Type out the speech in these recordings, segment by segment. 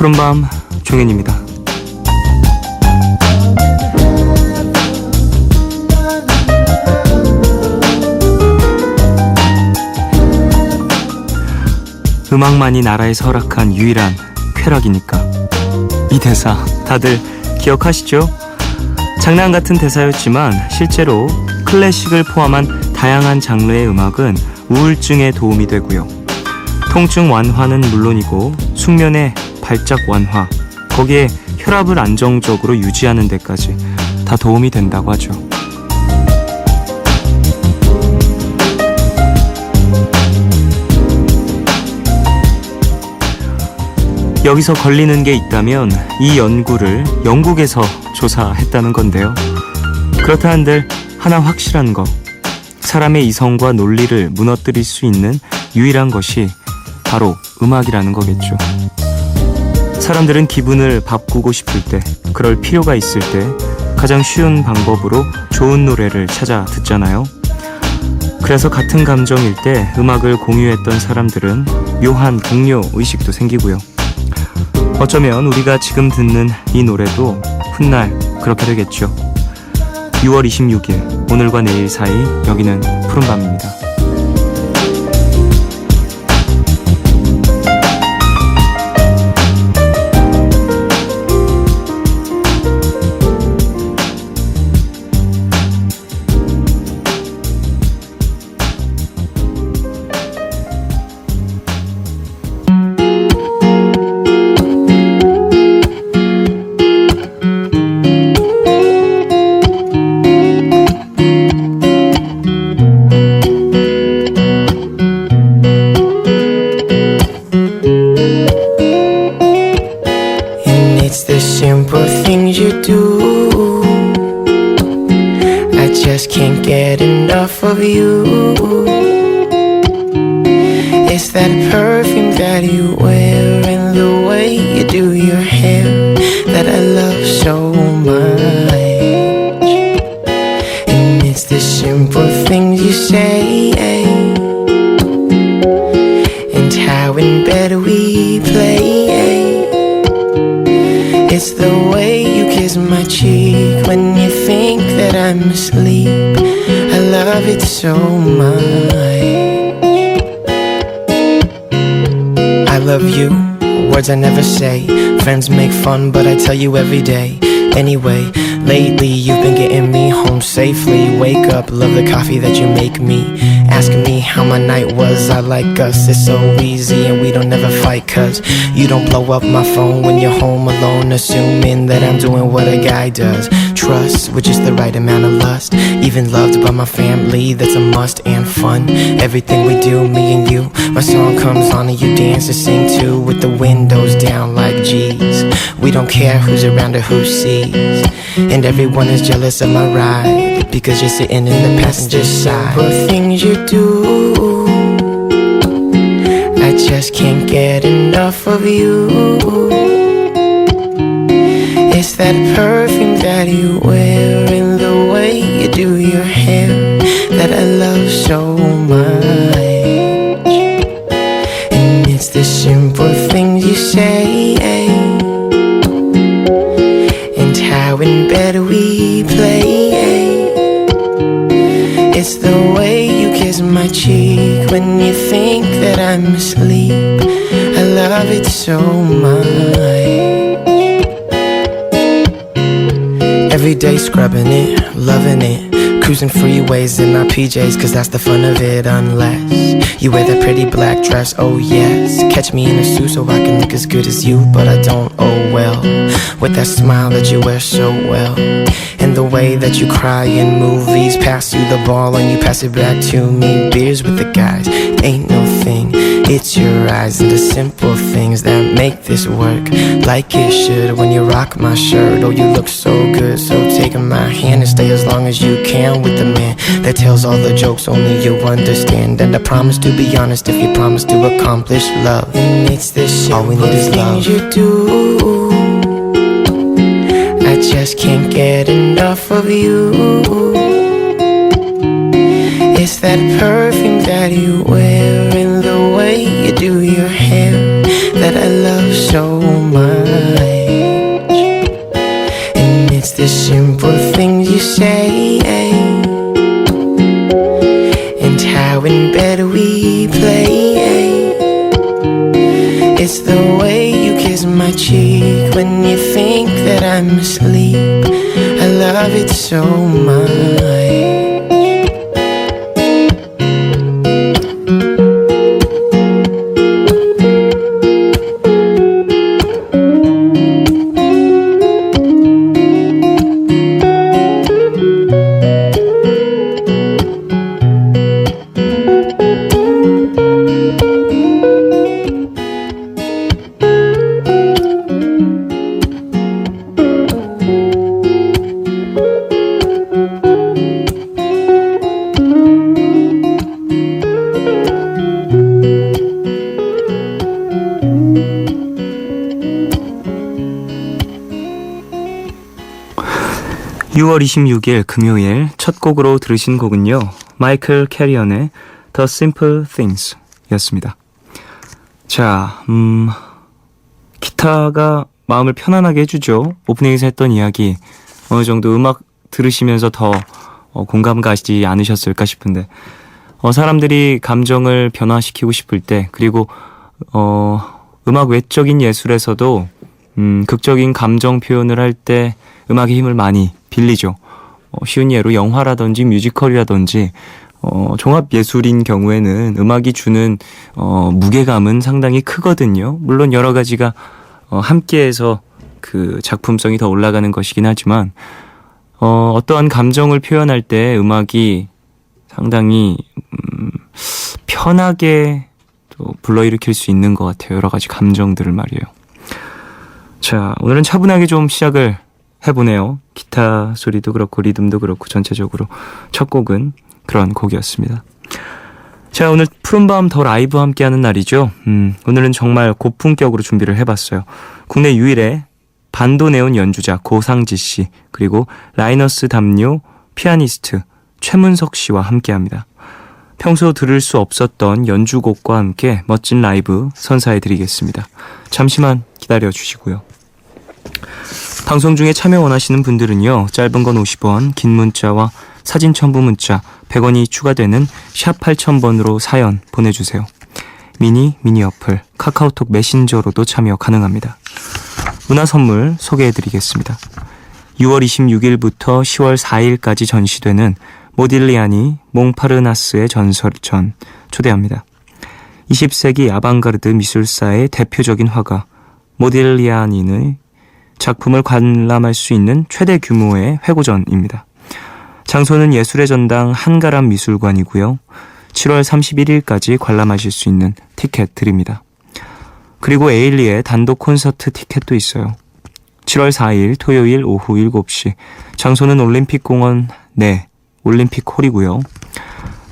푸른밤 종현입니다. 음악만이 나라에서 허락한 유일한 쾌락이니까. 이 대사 다들 기억하시죠? 장난 같은 대사였지만 실제로 클래식을 포함한 다양한 장르의 음악은 우울증에 도움이 되고요. 통증 완화는 물론이고 숙면의 발작 완화, 거기에 혈압을 안정적으로 유지하는 데까지 다 도움이 된다고 하죠. 여기서 걸리는 게 있다면 이 연구를 영국에서 조사했다는 건데요. 그렇다 한들 하나 확실한 거, 사람의 이성과 논리를 무너뜨릴 수 있는 유일한 것이 바로 음악이라는 거겠죠. 사람들은 기분을 바꾸고 싶을 때, 그럴 필요가 있을 때 가장 쉬운 방법으로 좋은 노래를 찾아 듣잖아요. 그래서 같은 감정일 때 음악을 공유했던 사람들은 묘한 공유 의식도 생기고요. 어쩌면 우리가 지금 듣는 이 노래도 훗날 그렇게 되겠죠. 6월 26일 오늘과 내일 사이, 여기는 푸른밤입니다. It's the simple things you do. I just can't get enough of you. It's that perfume that you wear and the way you do your hair that I love so much. And it's the simple things you say and how in bed we play. It's the way you kiss my cheek when you think that I'm asleep. I love it so much. I love you, words I never say. Friends make fun, but I tell you every day. Anyway, lately you've been getting me home safely. Wake up, love the coffee that you make me. Ask me how my night was, I like us. It's so easy and we don't ever fight, cause you don't blow up my phone when you're home alone, assuming that I'm doing what a guy does. Trust with just the right amount of lust. Even loved by my family, that's a must. And fun, everything we do, me and you. My song comes on and you dance and sing too, with the windows down like G's. We don't care who's around or who sees. And everyone is jealous of my ride, because you're sitting in the passenger side. Simple things you do, I just can't get enough of you. It's that perfume that you wear and the way you do your hair that I love so much. And it's the simple things you say and how in bed we play. It's the way you kiss my cheek when you think that I'm asleep. I love it so much. Every day scrubbing it, loving it, cruising freeways in our PJs, cause that's the fun of it. Unless you wear that pretty black dress, oh yes. Catch me in a suit so I can look as good as you, but I don't, oh well. With that smile that you wear so well, and the way that you cry in movies. Pass you the ball and you pass it back to me. Beers with the guys, ain't no thing. It's your eyes and the simple things that make this work like it should. When you rock my shirt, oh you look so good. So take my hand and stay as long as you can with the man that tells all the jokes only you understand. And I promise to be honest if you promise to accomplish love. And it's this all we need is love. You do, I just can't get enough of you. It's that perfume that you wear and the way you do your hair that I love so much. to sleep. I love it so much. (6월 26일) 금요일 첫 곡으로 들으신 곡은요, 마이클 캐리언의 The Simple Things 였습니다. 자, 기타가 마음을 편안하게 해주죠. 오프닝에서 했던 이야기 어느 정도 음악 들으시면서 더 공감 가시지 않으셨을까 싶은데, 사람들이 감정을 변화시키고 싶을 때, 그리고 음악 외적인 예술에서도 극적인 감정 표현을 할 때 음악의 힘을 많이 빌리죠. 쉬운 예로 영화라든지 뮤지컬이라든지 종합예술인 경우에는 음악이 주는 무게감은 상당히 크거든요. 물론 여러 가지가 함께해서 그 작품성이 더 올라가는 것이긴 하지만 어떠한 감정을 표현할 때 음악이 상당히 편하게 또 불러일으킬 수 있는 것 같아요. 여러 가지 감정들을 말이에요. 자, 오늘은 차분하게 좀 시작을 해보네요. 기타 소리도 그렇고 리듬도 그렇고 전체적으로 첫 곡은 그런 곡이었습니다. 자, 오늘 푸른밤 더 라이브와 함께하는 날이죠. 오늘은 정말 고품격으로 준비를 해봤어요. 국내 유일의 반도네온 연주자 고상지 씨, 그리고 라이너스 담요 피아니스트 최문석 씨와 함께합니다. 평소 들을 수 없었던 연주곡과 함께 멋진 라이브 선사해드리겠습니다. 잠시만 기다려주시고요. 방송 중에 참여 원하시는 분들은요, 짧은 건 50원, 긴 문자와 사진 첨부 문자 100원이 추가되는 샵 8000번으로 사연 보내주세요. 미니 어플 카카오톡 메신저로도 참여 가능합니다. 문화 선물 소개해드리겠습니다. 6월 26일부터 10월 4일까지 전시되는 모딜리아니 몽파르나스의 전설전 초대합니다. 20세기 아방가르드 미술사의 대표적인 화가 모딜리아니의 작품을 관람할 수 있는 최대 규모의 회고전입니다. 장소는 예술의 전당 한가람 미술관이고요. 7월 31일까지 관람하실 수 있는 티켓 드립니다. 그리고 에일리의 단독 콘서트 티켓도 있어요. 7월 4일 토요일 오후 7시, 장소는 올림픽공원 내 올림픽홀이고요.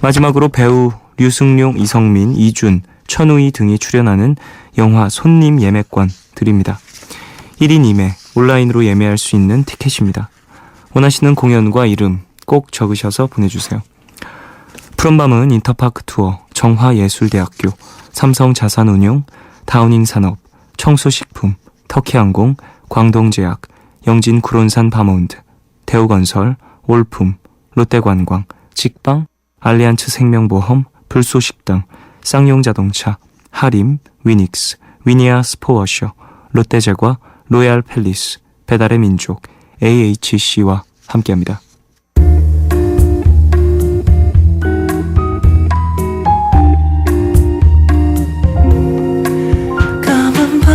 마지막으로 배우 류승룡, 이성민, 이준, 천우희 등이 출연하는 영화 손님 예매권 드립니다. 1인 2매 온라인으로 예매할 수 있는 티켓입니다. 원하시는 공연과 이름 꼭 적으셔서 보내주세요. 푸른밤은 인터파크 투어, 정화예술대학교, 삼성자산운용, 다우닝산업, 청소식품, 터키항공, 광동제약, 영진구론산 바몬드, 대우건설, 올품, 롯데관광, 직방, 알리안츠 생명보험, 불소식당, 쌍용자동차, 하림, 위닉스, 위니아 스포워셔, 롯데제과, 로얄 팰리스, 배달의 민족, AHC와 함께합니다. 까만 밤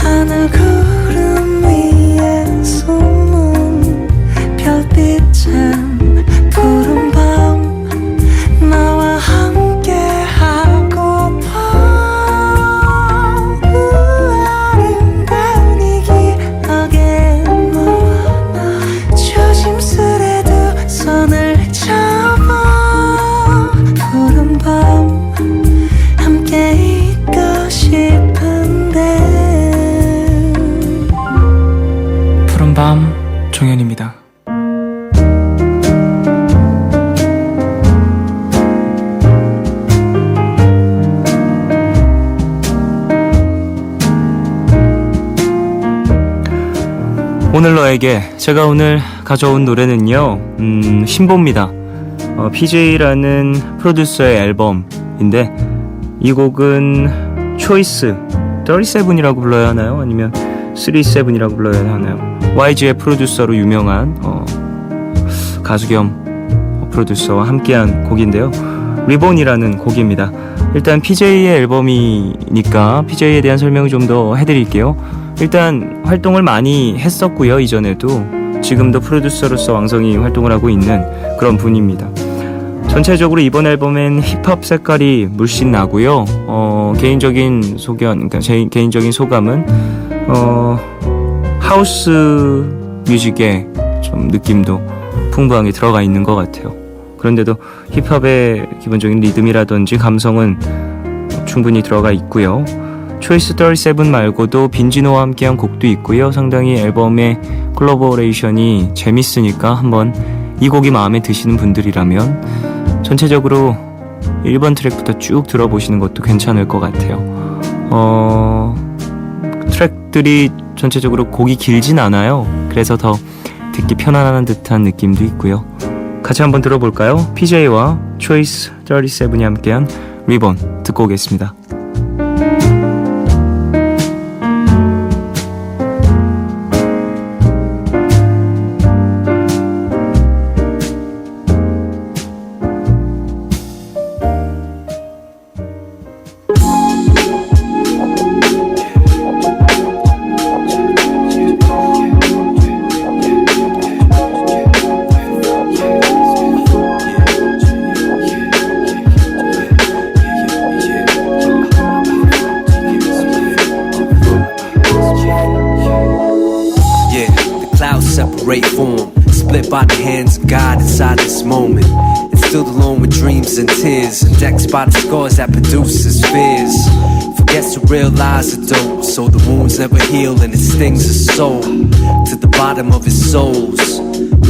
하늘 구름 위에 숨은 별빛은 푸른 밤 나와 함께 하고파. 아름다운 이 기억에 너 조심스레 두 손을 잡아. 푸른 밤 함께 있고 싶은데. 푸른밤 종현입니다. 오늘 너에게, 제가 오늘 가져온 노래는요, 신보입니다. PJ라는 프로듀서의 앨범인데, 이 곡은 초이스 37이라고 불러야 하나요? 아니면 37이라고 불러야 하나요? YG의 프로듀서로 유명한 가수 겸 프로듀서와 함께한 곡인데요. 리본이라는 곡입니다. 일단 PJ의 앨범이니까 PJ에 대한 설명을 좀 더 해드릴게요. 일단 활동을 많이 했었고요. 이전에도 지금도 프로듀서로서 왕성히 활동을 하고 있는 그런 분입니다. 전체적으로 이번 앨범엔 힙합 색깔이 물씬 나고요. 개인적인 소견, 그러니까 제 개인적인 소감은 하우스 뮤직의 좀 느낌도 풍부하게 들어가 있는 것 같아요. 그런데도 힙합의 기본적인 리듬이라든지 감성은 충분히 들어가 있고요. 초이스 37 말고도 빈지노와 함께한 곡도 있고요. 상당히 앨범의 콜라보레이션이 재밌으니까 한번 이 곡이 마음에 드시는 분들이라면 전체적으로 1번 트랙부터 쭉 들어보시는 것도 괜찮을 것 같아요. 트랙들이 전체적으로 곡이 길진 않아요. 그래서 더 듣기 편안한 듯한 느낌도 있고요. 같이 한번 들어볼까요? PJ와 초이스 37이 함께한 리본 듣고 오겠습니다. Separate form, split by the hands of God inside this moment. Instilled alone with dreams and tears, indexed by the scars that produces fears. Forgets to realize the dope, so the wounds never heal and it stings his soul to the bottom of his souls.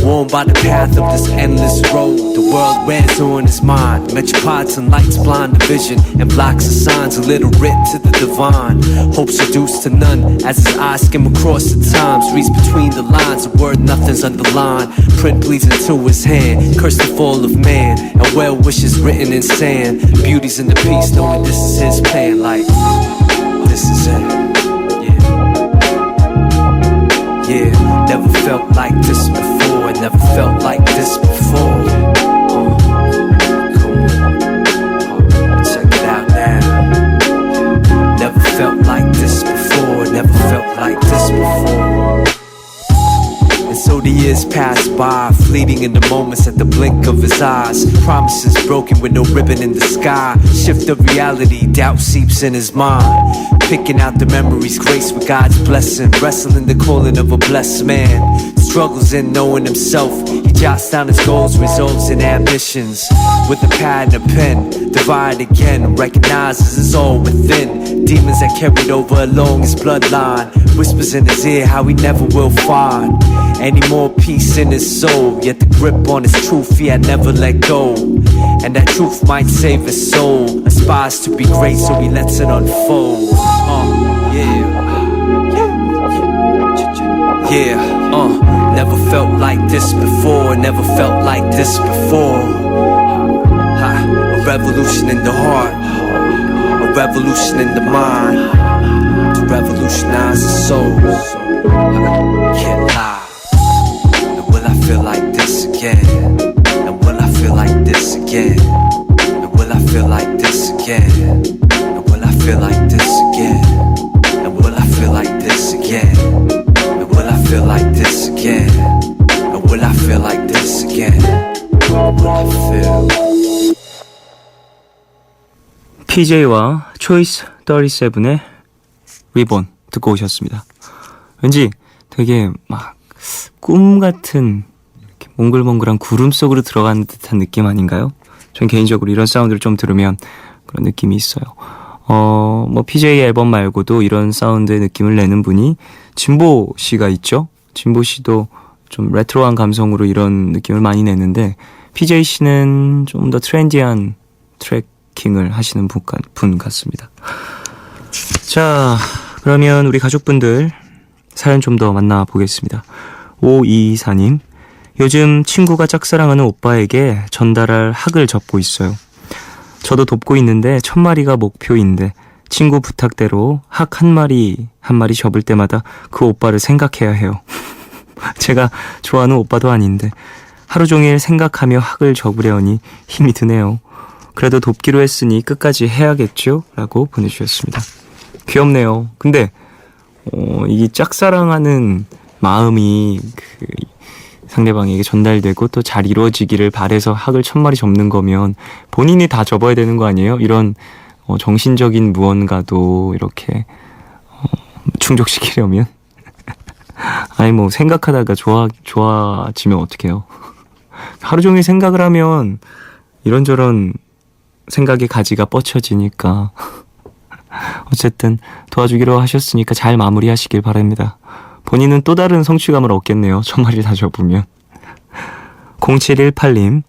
Worn by the path of this endless road, the world wears on his mind. Metropolitan lights blind the vision and blocks the signs. Illiterate to the divine, hope seduced to none as his eyes skim across the times. Reads between the lines, a word nothing's underlined. Print bleeds into his hand, curse the fall of man, and well wishes written in sand. Beauty's in the peace, knowing this is his plan. Like this is it. Yeah, never felt like this before. Never felt like this before. Check it out now. Never felt like this before. Never felt like this before. And so the years pass by, fleeting in the moments at the blink of his eyes. Promises broken with no ribbon in the sky. Shift of reality, doubt seeps in his mind. Picking out the memories graced with God's blessing. Wrestling the calling of a blessed man. Struggles in knowing himself. He jots down his goals, resolves and ambitions. With a pad and a pen, divide again. Recognizes it's all within. Demons that carried over along his bloodline. Whispers in his ear how he never will find any more peace in his soul. Yet the grip on his truth he had never let go. And that truth might save his soul. Aspires to be great so he lets it unfold. Never felt like this before. Never felt like this before. A revolution in the heart. A revolution in the mind. To revolutionize the soul. Can't lie. And will I feel like this again? And will I feel like this again? And will I feel like this again? And will I feel like this again? And will I feel like this again? And will I feel like this again? And will I feel like this again? And will I feel? PJ와 초이스 37의 리본 듣고 오셨습니다. 왠지 되게 막 꿈 같은 이렇게 몽글몽글한 구름 속으로 들어가는 듯한 느낌 아닌가요? 전 개인적으로 이런 사운드를 좀 들으면 그런 느낌이 있어요. 뭐 PJ 앨범 말고도 이런 사운드의 느낌을 내는 분이 진보 씨가 있죠. 진보 씨도 좀 레트로한 감성으로 이런 느낌을 많이 내는데 PJ 씨는 좀 더 트렌디한 트래킹을 하시는 분 같습니다. 자, 그러면 우리 가족분들 사연 좀 더 만나보겠습니다. 5224님, 요즘 친구가 짝사랑하는 오빠에게 전달할 학을 접고 있어요. 저도 돕고 있는데 1000마리가 목표인데 친구 부탁대로 학 한 마리 한 마리 접을 때마다 그 오빠를 생각해야 해요. 제가 좋아하는 오빠도 아닌데 하루 종일 생각하며 학을 접으려니 힘이 드네요. 그래도 돕기로 했으니 끝까지 해야겠죠? 라고 보내주셨습니다. 귀엽네요. 근데 이 짝사랑하는 마음이 그 상대방에게 전달되고 또 잘 이루어지기를 바래서 학을 1000마리 접는 거면 본인이 다 접어야 되는 거 아니에요? 이런 정신적인 무언가도 이렇게 충족시키려면 아니 뭐 생각하다가 좋아지면 어떡해요. 하루 종일 생각을 하면 이런저런 생각의 가지가 뻗쳐지니까 어쨌든 도와주기로 하셨으니까 잘 마무리하시길 바랍니다. 본인은 또 다른 성취감을 얻겠네요. 1000마리 다 접으면. 0718님,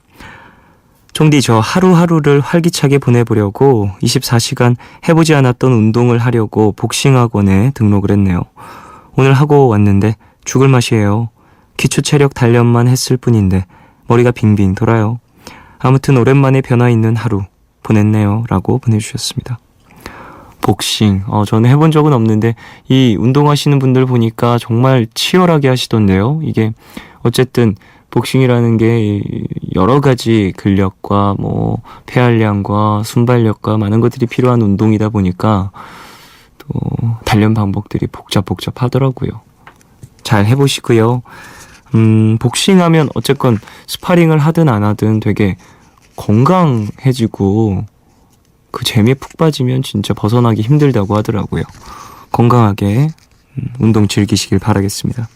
총디 저 하루하루를 활기차게 보내보려고 24시간 해보지 않았던 운동을 하려고 복싱학원에 등록을 했네요. 오늘 하고 왔는데 죽을 맛이에요. 기초 체력 단련만 했을 뿐인데 머리가 빙빙 돌아요. 아무튼 오랜만에 변화 있는 하루 보냈네요. 라고 보내주셨습니다. 복싱, 저는 해본 적은 없는데 이 운동하시는 분들 보니까 정말 치열하게 하시던데요. 이게 어쨌든 복싱이라는 게 여러 가지 근력과 뭐 폐활량과 순발력과 많은 것들이 필요한 운동이다 보니까 또 단련 방법들이 복잡하더라고요. 잘 해보시고요. 복싱하면 어쨌건 스파링을 하든 안 하든 되게 건강해지고 그 재미에 푹 빠지면 진짜 벗어나기 힘들다고 하더라고요. 건강하게 운동 즐기시길 바라겠습니다.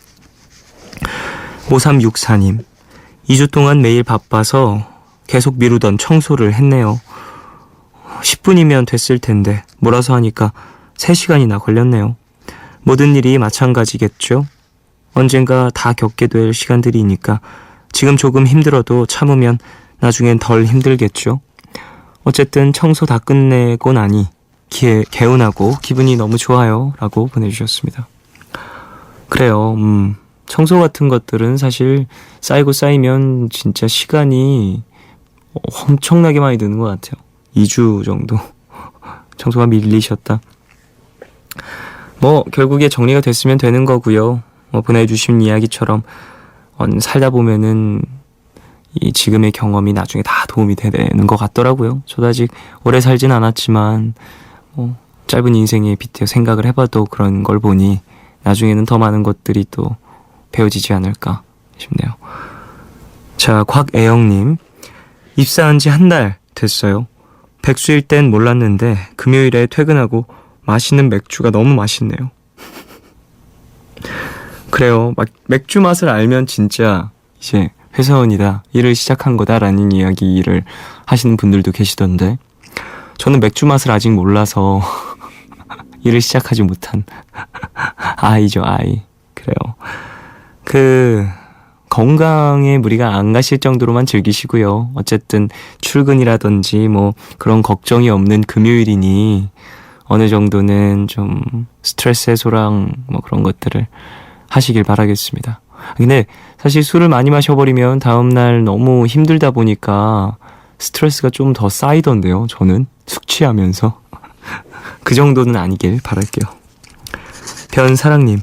5364님, 2주 동안 매일 바빠서 계속 미루던 청소를 했네요. 10분이면 됐을 텐데 몰아서 하니까 3시간이나 걸렸네요. 모든 일이 마찬가지겠죠? 언젠가 다 겪게 될 시간들이니까 지금 조금 힘들어도 참으면 나중엔 덜 힘들겠죠? 어쨌든 청소 다 끝내고 나니 개운하고 기분이 너무 좋아요. 라고 보내주셨습니다. 그래요. 청소 같은 것들은 사실 쌓이고 쌓이면 진짜 시간이 엄청나게 많이 드는 것 같아요. 2주 정도 청소가 밀리셨다. 뭐 결국에 정리가 됐으면 되는 거고요. 보내주신 이야기처럼 살다 보면은 이 지금의 경험이 나중에 다 도움이 되는 것 같더라고요. 저도 아직 오래 살진 않았지만 짧은 인생에 빗대어 생각을 해봐도 그런 걸 보니 나중에는 더 많은 것들이 또 배워지지 않을까 싶네요. 자, 곽애영님, 입사한 지 한 달 됐어요. 백수일 땐 몰랐는데 금요일에 퇴근하고 마시는 맥주가 너무 맛있네요. 그래요. 맥주 맛을 알면 진짜 이제 회사원이다, 일을 시작한 거다라는 이야기를 하시는 분들도 계시던데 저는 맥주 맛을 아직 몰라서 일을 시작하지 못한 아이죠, 아이. 그래요. 건강에 무리가 안 가실 정도로만 즐기시고요. 어쨌든 출근이라든지 뭐 그런 걱정이 없는 금요일이니 어느 정도는 좀 스트레스 해소랑 뭐 그런 것들을 하시길 바라겠습니다. 근데 사실 술을 많이 마셔버리면 다음날 너무 힘들다 보니까 스트레스가 좀 더 쌓이던데요. 저는 숙취하면서 그 정도는 아니길 바랄게요. 변사랑님,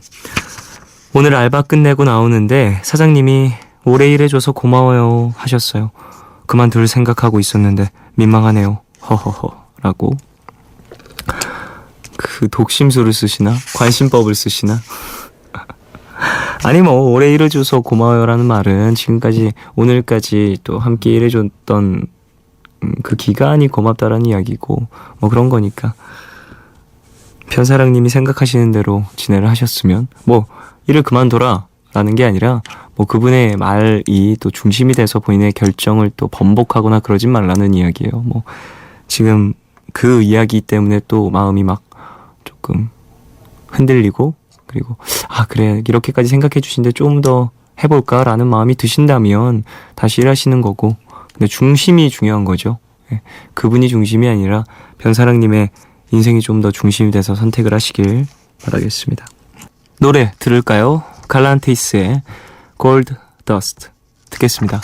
오늘 알바 끝내고 나오는데 사장님이 오래 일해줘서 고마워요 하셨어요. 그만둘 생각하고 있었는데 민망하네요. 허허허 라고. 그 독심술을 쓰시나? 관심법을 쓰시나? 아니 뭐 오래 일해줘서 고마워요라는 말은 지금까지 오늘까지 또 함께 일해줬던 그 기간이 고맙다라는 이야기고 뭐 그런 거니까 변사랑님이 생각하시는 대로 진행을 하셨으면 뭐 일을 그만둬라 라는 게 아니라 뭐 그분의 말이 또 중심이 돼서 본인의 결정을 또 번복하거나 그러진 말라는 이야기예요. 뭐 지금 그 이야기 때문에 또 마음이 막 조금 흔들리고 그리고 그래 이렇게까지 생각해 주신데 좀 더 해볼까 라는 마음이 드신다면 다시 일하시는 거고, 근데 중심이 중요한 거죠. 그분이 중심이 아니라 변사랑님의 인생이 좀 더 중심이 돼서 선택을 하시길 바라겠습니다. 노래 들을까요? 갈란티스의 골드 더스트 듣겠습니다.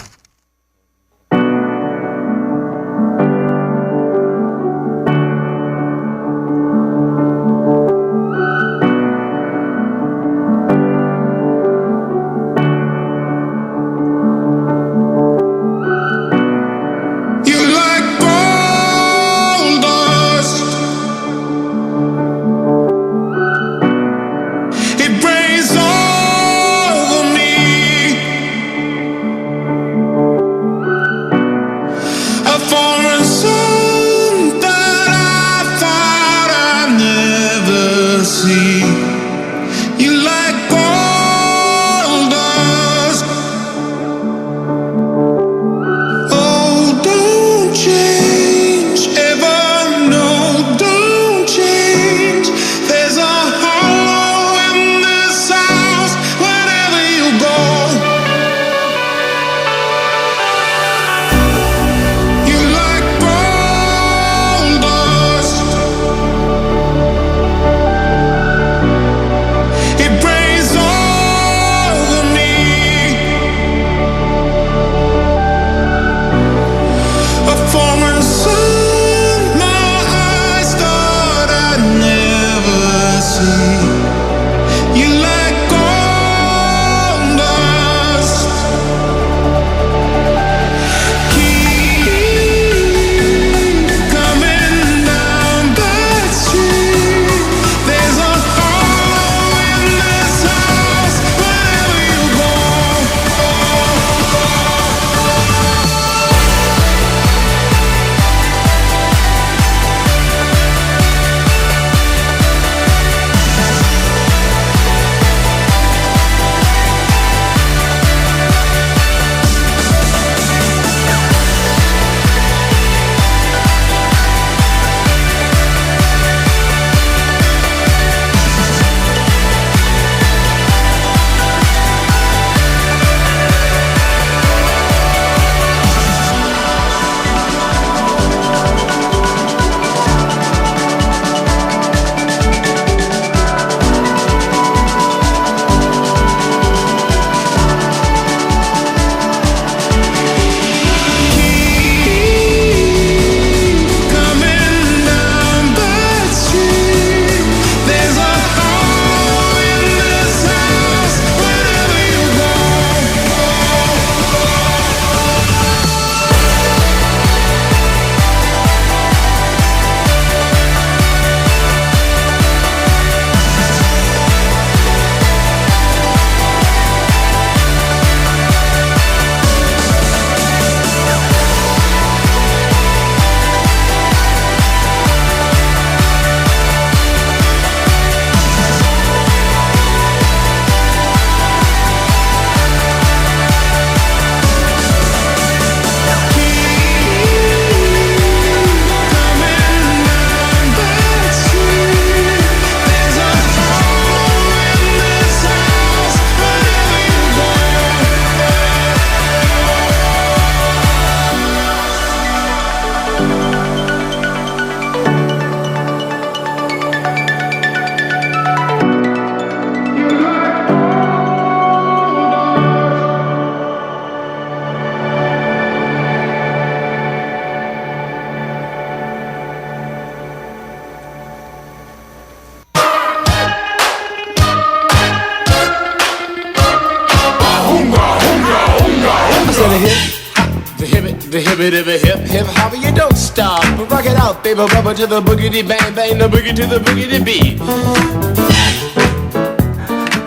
the hippie dippy hip hip hopper, you don't stop. Rock it out, baby, rubber to the boogity bang bang, the boogie to the boogity beat.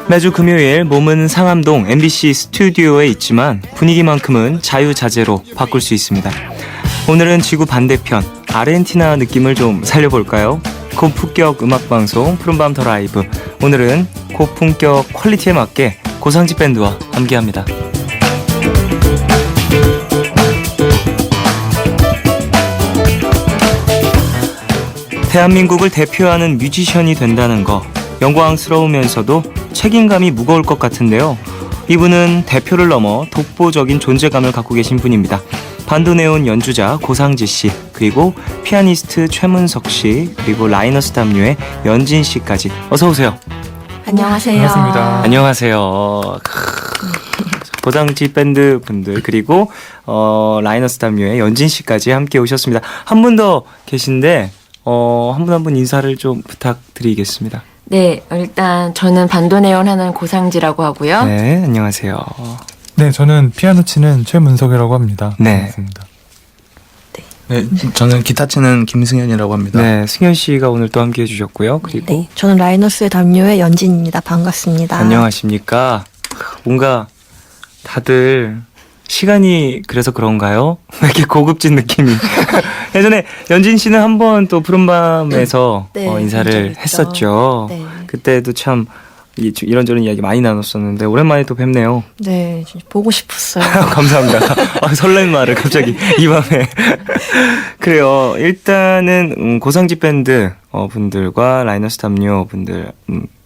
매주 금요일 몸은 상암동 MBC 스튜디오에 있지만 분위기만큼은 자유자재로 바꿀 수 있습니다. 오늘은 지구 반대편 아르헨티나 느낌을 좀 살려볼까요? 고품격 음악방송 푸른밤 더 라이브, 오늘은 고품격 퀄리티에 맞게 고상지 밴드와 함께합니다. 대한민국을 대표하는 뮤지션이 된다는 거 영광스러우면서도 책임감이 무거울 것 같은데요. 이분은 대표를 넘어 독보적인 존재감을 갖고 계신 분입니다. 반도네온 연주자 고상지 씨, 그리고 피아니스트 최문석 씨, 그리고 라이너스 담요의 연진 씨까지 어서 오세요. 안녕하세요. 반갑습니다. 안녕하세요. 고상지 밴드 분들, 그리고 라이너스 담요의 연진 씨까지 함께 오셨습니다. 한 분 더 계신데 한 분 한 분 인사를 좀 부탁드리겠습니다. 네, 일단 저는 반도네온 하는 고상지라고 하고요. 네, 안녕하세요. 네, 저는 피아노 치는 최문석이라고 합니다. 네. 반갑습니다. 네, 저는 기타 치는 김승현이라고 합니다. 네, 승현 씨가 오늘 또 함께 해주셨고요. 그리고 네, 저는 라이너스의 담요의 연진입니다. 반갑습니다. 안녕하십니까. 뭔가 다들 시간이 그래서 그런가요? 왜 이렇게 고급진 느낌이. 예전에 연진 씨는 한번 또 푸른밤에서 네, 인사를 본 적이 있죠. 했었죠. 네. 그때도 참 이런저런 이야기 많이 나눴었는데 오랜만에 또 뵙네요. 네, 진짜 보고 싶었어요. 감사합니다. 설레는 말을 갑자기 이 밤에. 그래요. 일단은 고상지 밴드 분들과 라이너스 담요 분들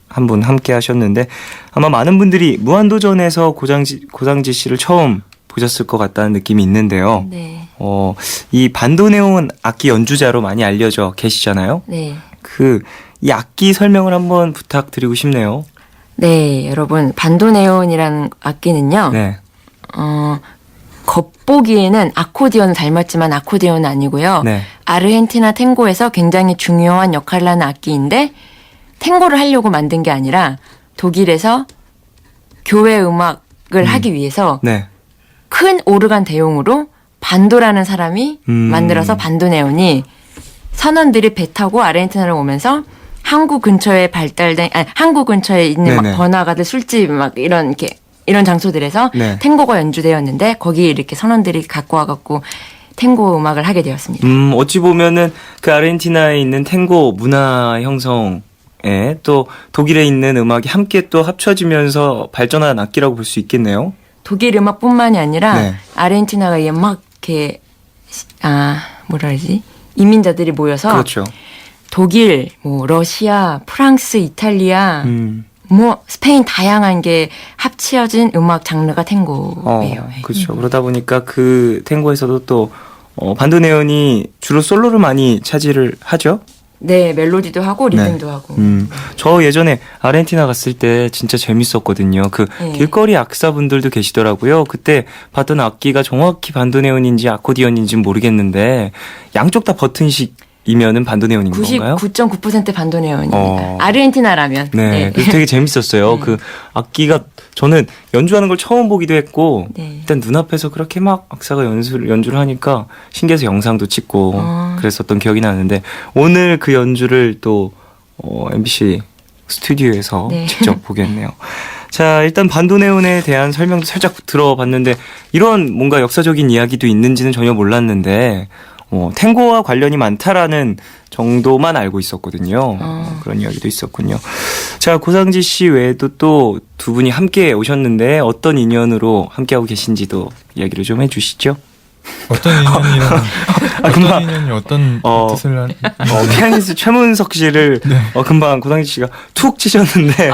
한 분 함께 하셨는데, 아마 많은 분들이 무한도전에서 고상지 씨를 처음 보셨을 것 같다는 느낌이 있는데요. 네. 이 반도네온 악기 연주자로 많이 알려져 계시잖아요. 네. 이 악기 설명을 한번 부탁드리고 싶네요. 네, 여러분, 반도네온이라는 악기는요. 네. 겉보기에는 아코디언을 닮았지만 아코디언은 아니고요. 네. 아르헨티나 탱고에서 굉장히 중요한 역할을 하는 악기인데, 탱고를 하려고 만든 게 아니라 독일에서 교회 음악을 하기 위해서 네. 큰 오르간 대용으로 반도라는 사람이 만들어서 반도네온이, 선원들이 배 타고 아르헨티나를 오면서 항구 근처에 항구 근처에 있는 막 네네. 번화가들, 술집 막 이런 장소들에서 네. 탱고가 연주되었는데, 거기 이렇게 선원들이 갖고 와갖고 탱고 음악을 하게 되었습니다. 어찌 보면은 그 아르헨티나에 있는 탱고 문화 형성에 또 독일에 있는 음악이 함께 또 합쳐지면서 발전한 악기라고 볼 수 있겠네요. 독일 음악뿐만이 아니라 네. 아르헨티나가 막 이렇게 뭐라 그러지? 이민자들이 모여서 그렇죠. 독일, 뭐 러시아, 프랑스, 이탈리아, 뭐 스페인, 다양한 게 합쳐진 음악 장르가 탱고예요. 그렇죠. 그러다 보니까 그 탱고에서도 또 반도네온이 주로 솔로를 많이 차지를 하죠. 네, 멜로디도 하고 리듬도 하고. 저 예전에 아르헨티나 갔을 때 진짜 재밌었거든요. 네. 길거리 악사분들도 계시더라고요. 그때 봤던 악기가 정확히 반도네온인지 아코디언인지는 모르겠는데 양쪽 다 버튼식이면은 반도네온인 건가요? 99.9% 반도네온입니다. 아르헨티나라면. 네, 그래서 되게 재밌었어요. 네. 그 악기가 저는 연주하는 걸 처음 보기도 했고, 네. 일단 눈앞에서 그렇게 막 악사가 연주를 하니까 신기해서 영상도 찍고 그랬었던 기억이 나는데, 오늘 그 연주를 또 MBC 스튜디오에서 네. 직접 보겠네요. 자, 일단 반도네온에 대한 설명도 살짝 들어봤는데, 이런 뭔가 역사적인 이야기도 있는지는 전혀 몰랐는데, 탱고와 관련이 많다라는 정도만 알고 있었거든요. 그런 이야기도 있었군요. 자, 고상지 씨 외에도 또 두 분이 함께 오셨는데 어떤 인연으로 함께하고 계신지도 이야기를 좀 해주시죠. 어떤 인연이랑 금방, 어떤 인연이 어떤 뜻을 피아니스트 최문석 씨를 금방 고상지 씨가 툭 치셨는데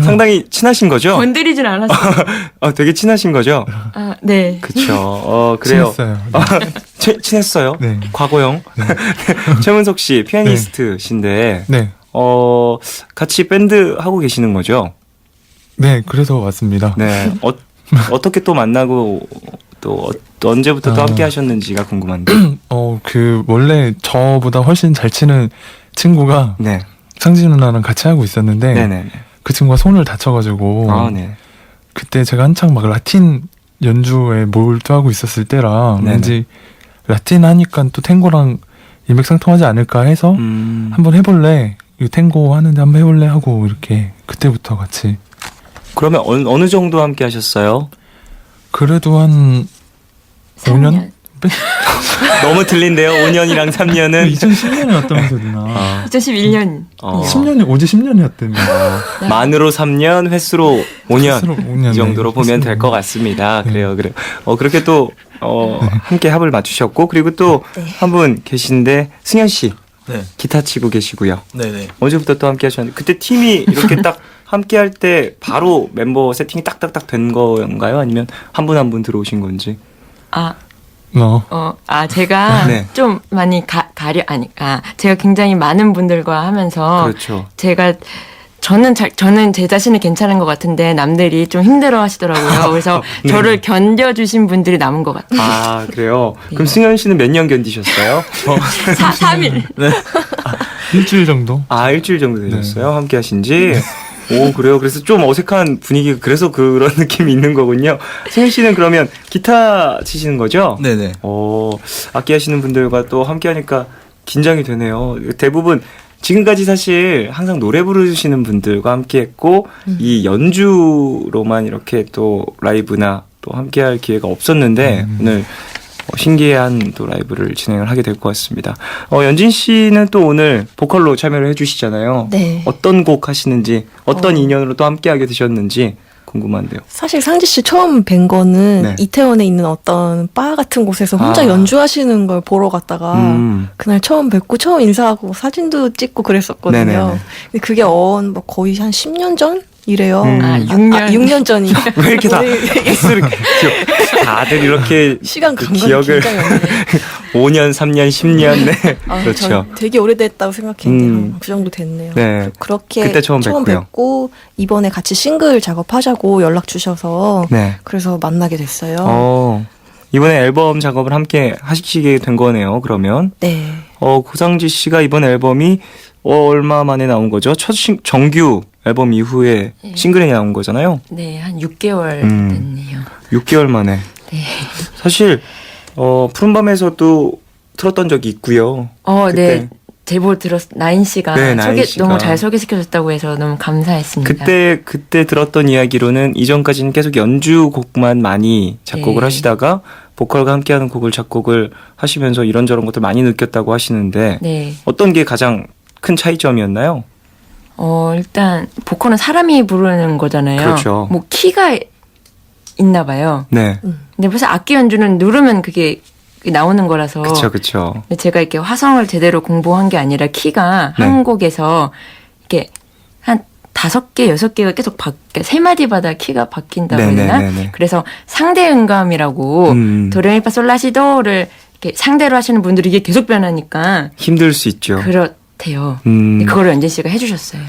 상당히 친하신 거죠? 건드리진 않았어요. 되게 친하신 거죠? 네. 그쵸. 그래요. 친했어요. 친했어요? 네. 과거형? 네. 최문석 씨 피아니스트신데 네. 같이 밴드 하고 계시는 거죠? 네, 그래서 왔습니다. 네. 어떻게 또 만나고 또 언제부터 또 함께 하셨는지가 궁금한데. 원래 저보다 훨씬 잘 치는 친구가 네. 상진 누나랑 같이 하고 있었는데 네네. 그 친구가 손을 다쳐가지고 네. 그때 제가 한창 막 라틴 연주에 몰두하고 있었을 때라 네네. 왠지 라틴 하니까 또 탱고랑 일맥상통하지 않을까 해서 한번 해볼래? 이 탱고 하는데 한번 해볼래? 하고 이렇게 그때부터 같이. 그러면 어느 정도 함께 하셨어요? 그래도 한 5년? 너무 틀린데요. 5년이랑 3년은 2010년이었다면서 누나. 2011년. 10년이 어제 10년이었다며. 만으로 3년, 횟수로 5년. 횟수로 5년, 이 정도로 네, 보면 횟수로 될 것 5년. 같습니다. 그래요. 그렇게 또 함께 합을 맞추셨고, 그리고 또 한 분 계신데 승현 씨 네. 기타 치고 계시고요. 네네. 언제부터 또 함께 하셨는데 그때 팀이 이렇게 딱 함께 할 때 바로 멤버 세팅이 딱딱딱 된 건가요? 아니면 한 분 한 분 들어오신 건지? 제가 네. 좀 많이 제가 굉장히 많은 분들과 하면서 그렇죠. 저는 제 자신이 괜찮은 것 같은데 남들이 좀 힘들어 하시더라고요. 그래서 네. 저를 견뎌주신 분들이 남은 것 같아요. 아, 그래요? 그럼 승현 씨는 몇 년 견디셨어요? 3일. 일주일 정도? 아, 일주일 정도 되셨어요? 함께 하신 지? 오, 그래요? 그래서 좀 어색한 분위기가 그래서 그런 느낌이 있는 거군요. 승현 씨는 그러면 기타 치시는 거죠? 네네. 악기 하시는 분들과 또 함께 하니까 긴장이 되네요. 대부분 지금까지 사실 항상 노래 부르시는 분들과 함께 했고, 이 연주로만 이렇게 또 라이브나 또 함께 할 기회가 없었는데, 오늘 신기한 또 라이브를 진행을 하게 될 것 같습니다. 연진 씨는 또 오늘 보컬로 참여를 해주시잖아요. 네. 어떤 곡 하시는지, 어떤 인연으로 또 함께 하게 되셨는지 궁금한데요. 사실 상지 씨 처음 뵌 거는 네. 이태원에 있는 어떤 바 같은 곳에서 혼자 연주하시는 걸 보러 갔다가 그날 처음 뵙고 처음 인사하고 사진도 찍고 그랬었거든요. 네네네. 근데 그게 거의 한 10년 전? 이래요. 6년. 6년 전이요. 왜 이렇게 다 횟수를 다들 이렇게 시간 그 감각이 기억을 굉장히 없네. 5년, 3년, 10년 네. 그렇죠. 전 되게 오래됐다고 생각했는데 그 정도 됐네요. 네. 그렇게 그때 처음 뵙고요. 뵙고 이번에 같이 싱글 작업하자고 연락 주셔서 네. 그래서 만나게 됐어요. 이번에 앨범 작업을 함께 하시게 된 거네요. 그러면 네. 고상지 씨가 이번 앨범이 얼마 만에 나온 거죠? 첫 정규 앨범 이후에 싱글이 나온 거잖아요. 네, 한 6개월 됐네요. 6개월 만에. 네. 사실 푸른밤에서도 틀었던 적이 있고요. 네. 제보 나인 씨가 네, 나인 씨가. 너무 잘 소개시켜줬다고 해서 너무 감사했습니다. 그때 들었던 이야기로는 이전까지는 계속 연주곡만 많이 작곡을 네. 하시다가 보컬과 함께하는 곡을 작곡을 하시면서 이런저런 것들 많이 느꼈다고 하시는데 네. 어떤 게 가장 큰 차이점이었나요? 일단 보컬은 사람이 부르는 거잖아요. 그렇죠. 뭐 키가 있나 봐요. 네. 근데 벌써 악기 연주는 누르면 그게 나오는 거라서. 그렇죠. 근데 제가 이렇게 화성을 제대로 공부한 게 아니라 키가 네. 한 곡에서 이렇게 한 5개, 6개가 계속 3마디마다 키가 바뀐다고 해야 되나? 네네네네. 그래서 상대 음감이라고 도레미파솔라시도를 이렇게 상대로 하시는 분들이 이게 계속 변하니까 힘들 수 있죠. 그렇대요. 근데 그거를 연진 씨가 해주셨어요.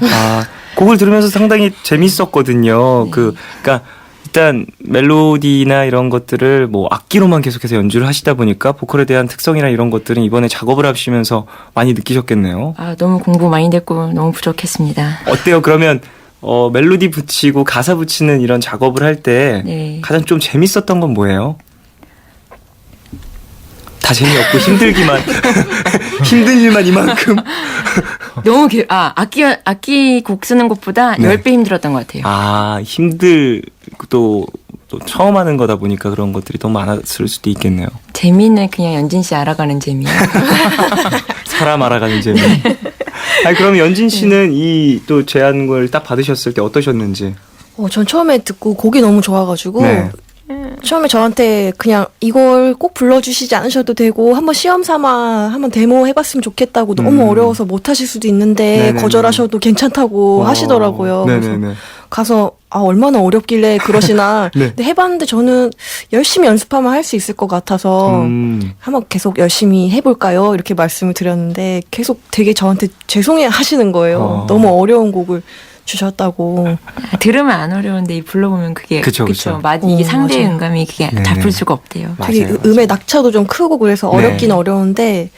곡을 들으면서 상당히 재밌었거든요. 그러니까 일단 멜로디나 이런 것들을 뭐 악기로만 계속해서 연주를 하시다 보니까 보컬에 대한 특성이나 이런 것들은 이번에 작업을 하시면서 많이 느끼셨겠네요. 너무 공부 많이 됐고 너무 부족했습니다. 어때요? 그러면 멜로디 붙이고 가사 붙이는 이런 작업을 할 때 네. 가장 좀 재밌었던 건 뭐예요? 다 재미없고 힘들기만 힘든 일만 이만큼 너무 악기 곡 쓰는 것보다 네. 10배 힘들었던 것 같아요. 또 처음 하는 거다 보니까 그런 것들이 너무 많았을 수도 있겠네요. 재미는 그냥 연진 씨 알아가는 재미예요. 사람 알아가는 재미. 그럼 연진 씨는 이 또 제안을 딱 받으셨을 때 어떠셨는지? 전 처음에 듣고 곡이 너무 좋아가지고 네. 처음에 저한테 그냥 이걸 꼭 불러주시지 않으셔도 되고 한번 시험 삼아 한번 데모 해봤으면 좋겠다고 너무 어려워서 못 하실 수도 있는데 네네네. 거절하셔도 괜찮다고 하시더라고요. 그래서 네네네. 가서 얼마나 어렵길래 그러시나 네. 근데 해봤는데 저는 열심히 연습하면 할 수 있을 것 같아서 한번 계속 열심히 해볼까요? 이렇게 말씀을 드렸는데 계속 되게 저한테 죄송해 하시는 거예요. 너무 어려운 곡을 주셨다고. 들으면 안 어려운데 불러보면 그게 그쵸. 이게 상대 맞아요. 음감이 그게 네네. 잡힐 수가 없대요. 되게 맞아요. 음의 낙차도 좀 크고 그래서 네. 어렵긴 어려운데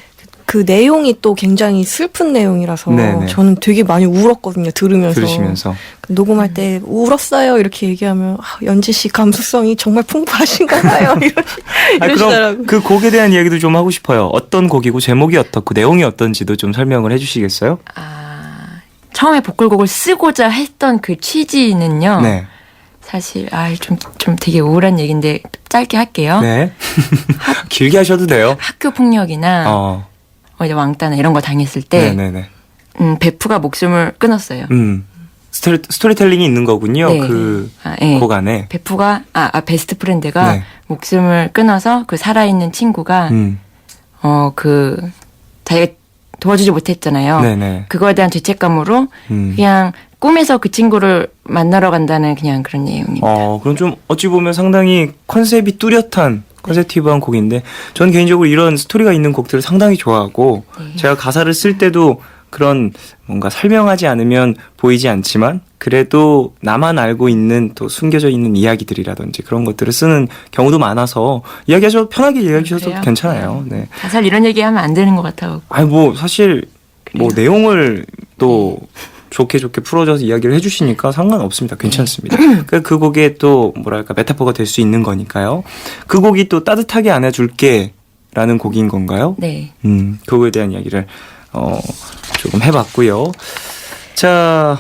그 내용이 또 굉장히 슬픈 내용이라서 네네. 저는 되게 많이 울었거든요. 들으시면서. 녹음할 때 울었어요 이렇게 얘기하면 연지 씨 감수성이 정말 풍부하신가 봐요. 이러시더라고요. 그럼 그 곡에 대한 이야기도 좀 하고 싶어요. 어떤 곡이고 제목이 어떻고 내용이 어떤지도 좀 설명을 해주시겠어요? 처음에 보컬곡을 쓰고자 했던 그 취지는요. 네. 사실 좀 되게 우울한 얘기인데 짧게 할게요. 네. 길게 하셔도 돼요. 학교 폭력이나 이제 왕따나 이런 거 당했을 때 네네네. 베프가 목숨을 끊었어요. 스토리텔링이 있는 거군요. 네. 그 네. 곡 안에. 베프가 베스트 프렌드가 네. 목숨을 끊어서 그 살아있는 친구가 그 자기가 도와주지 못했잖아요. 네네. 그거에 대한 죄책감으로 그냥 꿈에서 그 친구를 만나러 간다는 그냥 그런 내용입니다. 그럼 좀 어찌 보면 상당히 컨셉이 뚜렷한 컨셉티브한 곡인데 전 개인적으로 이런 스토리가 있는 곡들을 상당히 좋아하고 제가 가사를 쓸 때도 그런 뭔가 설명하지 않으면 보이지 않지만 그래도 나만 알고 있는 또 숨겨져 있는 이야기들이라든지 그런 것들을 쓰는 경우도 많아서 편하게 이야기하셔도 그래요? 괜찮아요. 네. 가사를 이런 얘기하면 안 되는 것 같아요. 사실 뭐 내용을 또 좋게 풀어줘서 이야기를 해주시니까 상관없습니다. 괜찮습니다. 그 곡에 또 뭐랄까 메타포가 될 수 있는 거니까요. 그 곡이 또 따뜻하게 안아줄게 라는 곡인 건가요? 네. 그거에 대한 이야기를 조금 해봤고요. 자,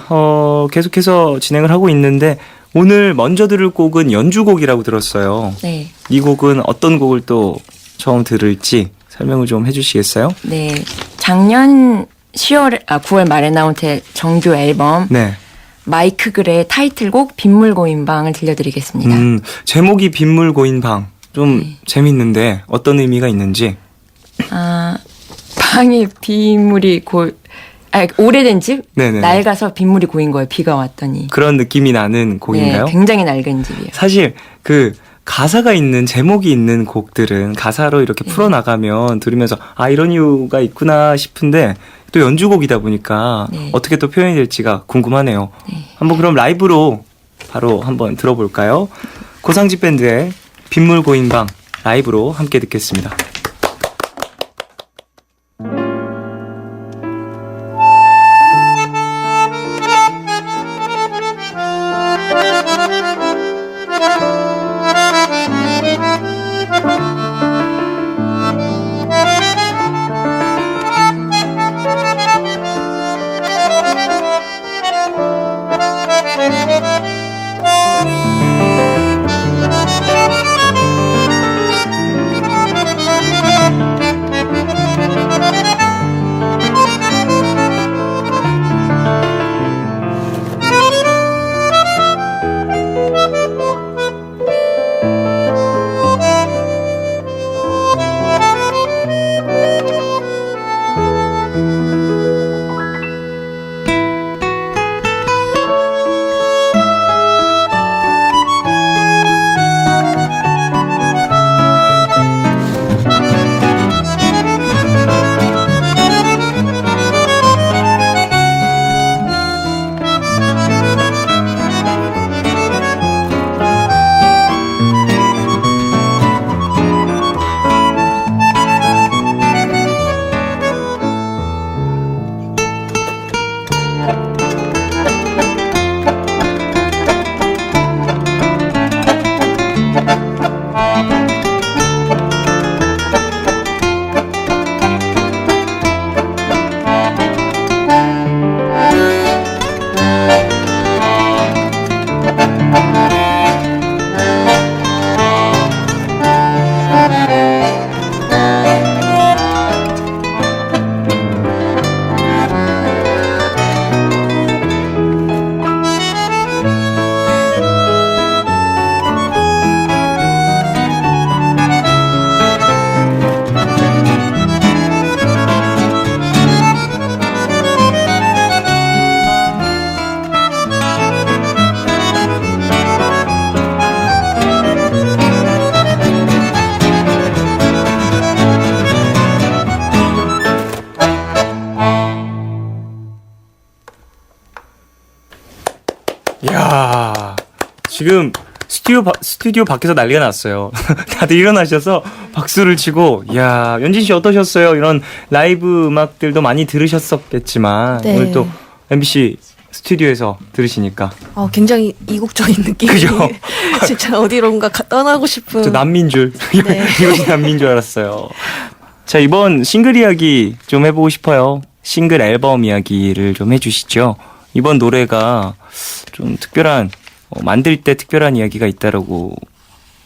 계속해서 진행을 하고 있는데 오늘 먼저 들을 곡은 연주곡이라고 들었어요. 네. 이 곡은 어떤 곡을 또 처음 들을지 설명을 좀 해주시겠어요? 네. 작년 9월 말에 나온 제 정규 앨범 네. 마이크 글의 타이틀곡 빗물 고인 방을 들려드리겠습니다. 제목이 빗물 고인 방. 좀 재밌는데 어떤 의미가 있는지. 방에 빗물이 오래된 집? 네네. 낡아서 빗물이 고인 거예요. 비가 왔더니. 그런 느낌이 나는 곡인가요? 네, 굉장히 낡은 집이에요. 사실 그 가사가 있는 제목이 있는 곡들은 가사로 이렇게 풀어나가면 들으면서 이런 이유가 있구나 싶은데 또 연주곡이다 보니까 어떻게 또 표현이 될지가 궁금하네요. 한번 그럼 라이브로 바로 한번 들어볼까요? 고상지 밴드의 빗물 고인 방 라이브로 함께 듣겠습니다. 이야, 지금 스튜디오 밖에서 난리가 났어요. 다들 일어나셔서 박수를 치고, 야, 연진 씨 어떠셨어요? 이런 라이브 음악들도 많이 들으셨었겠지만 네. 오늘 또 MBC 스튜디오에서 들으시니까 굉장히 이국적인 느낌이 그죠? 진짜 어디론가 떠나고 싶은. 저 남민 줄 네. 이것이 남민 줄 알았어요. 자, 이번 싱글 이야기 좀 해보고 싶어요. 싱글 앨범 이야기를 좀 해주시죠. 이번 노래가 좀 특별한 만들 때 특별한 이야기가 있다라고